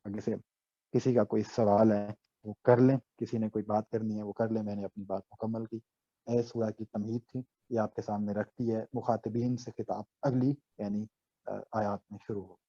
آگے سے کسی کا کوئی سوال ہے وہ کر لیں، کسی نے کوئی بات کرنی ہے وہ کر لیں، میں نے اپنی بات مکمل کی۔ سورہ کی تمہید تھی، یہ آپ کے سامنے رکھتی ہے مخاطبین سے خطاب اگلی، یعنی آیات میں شروع ہو۔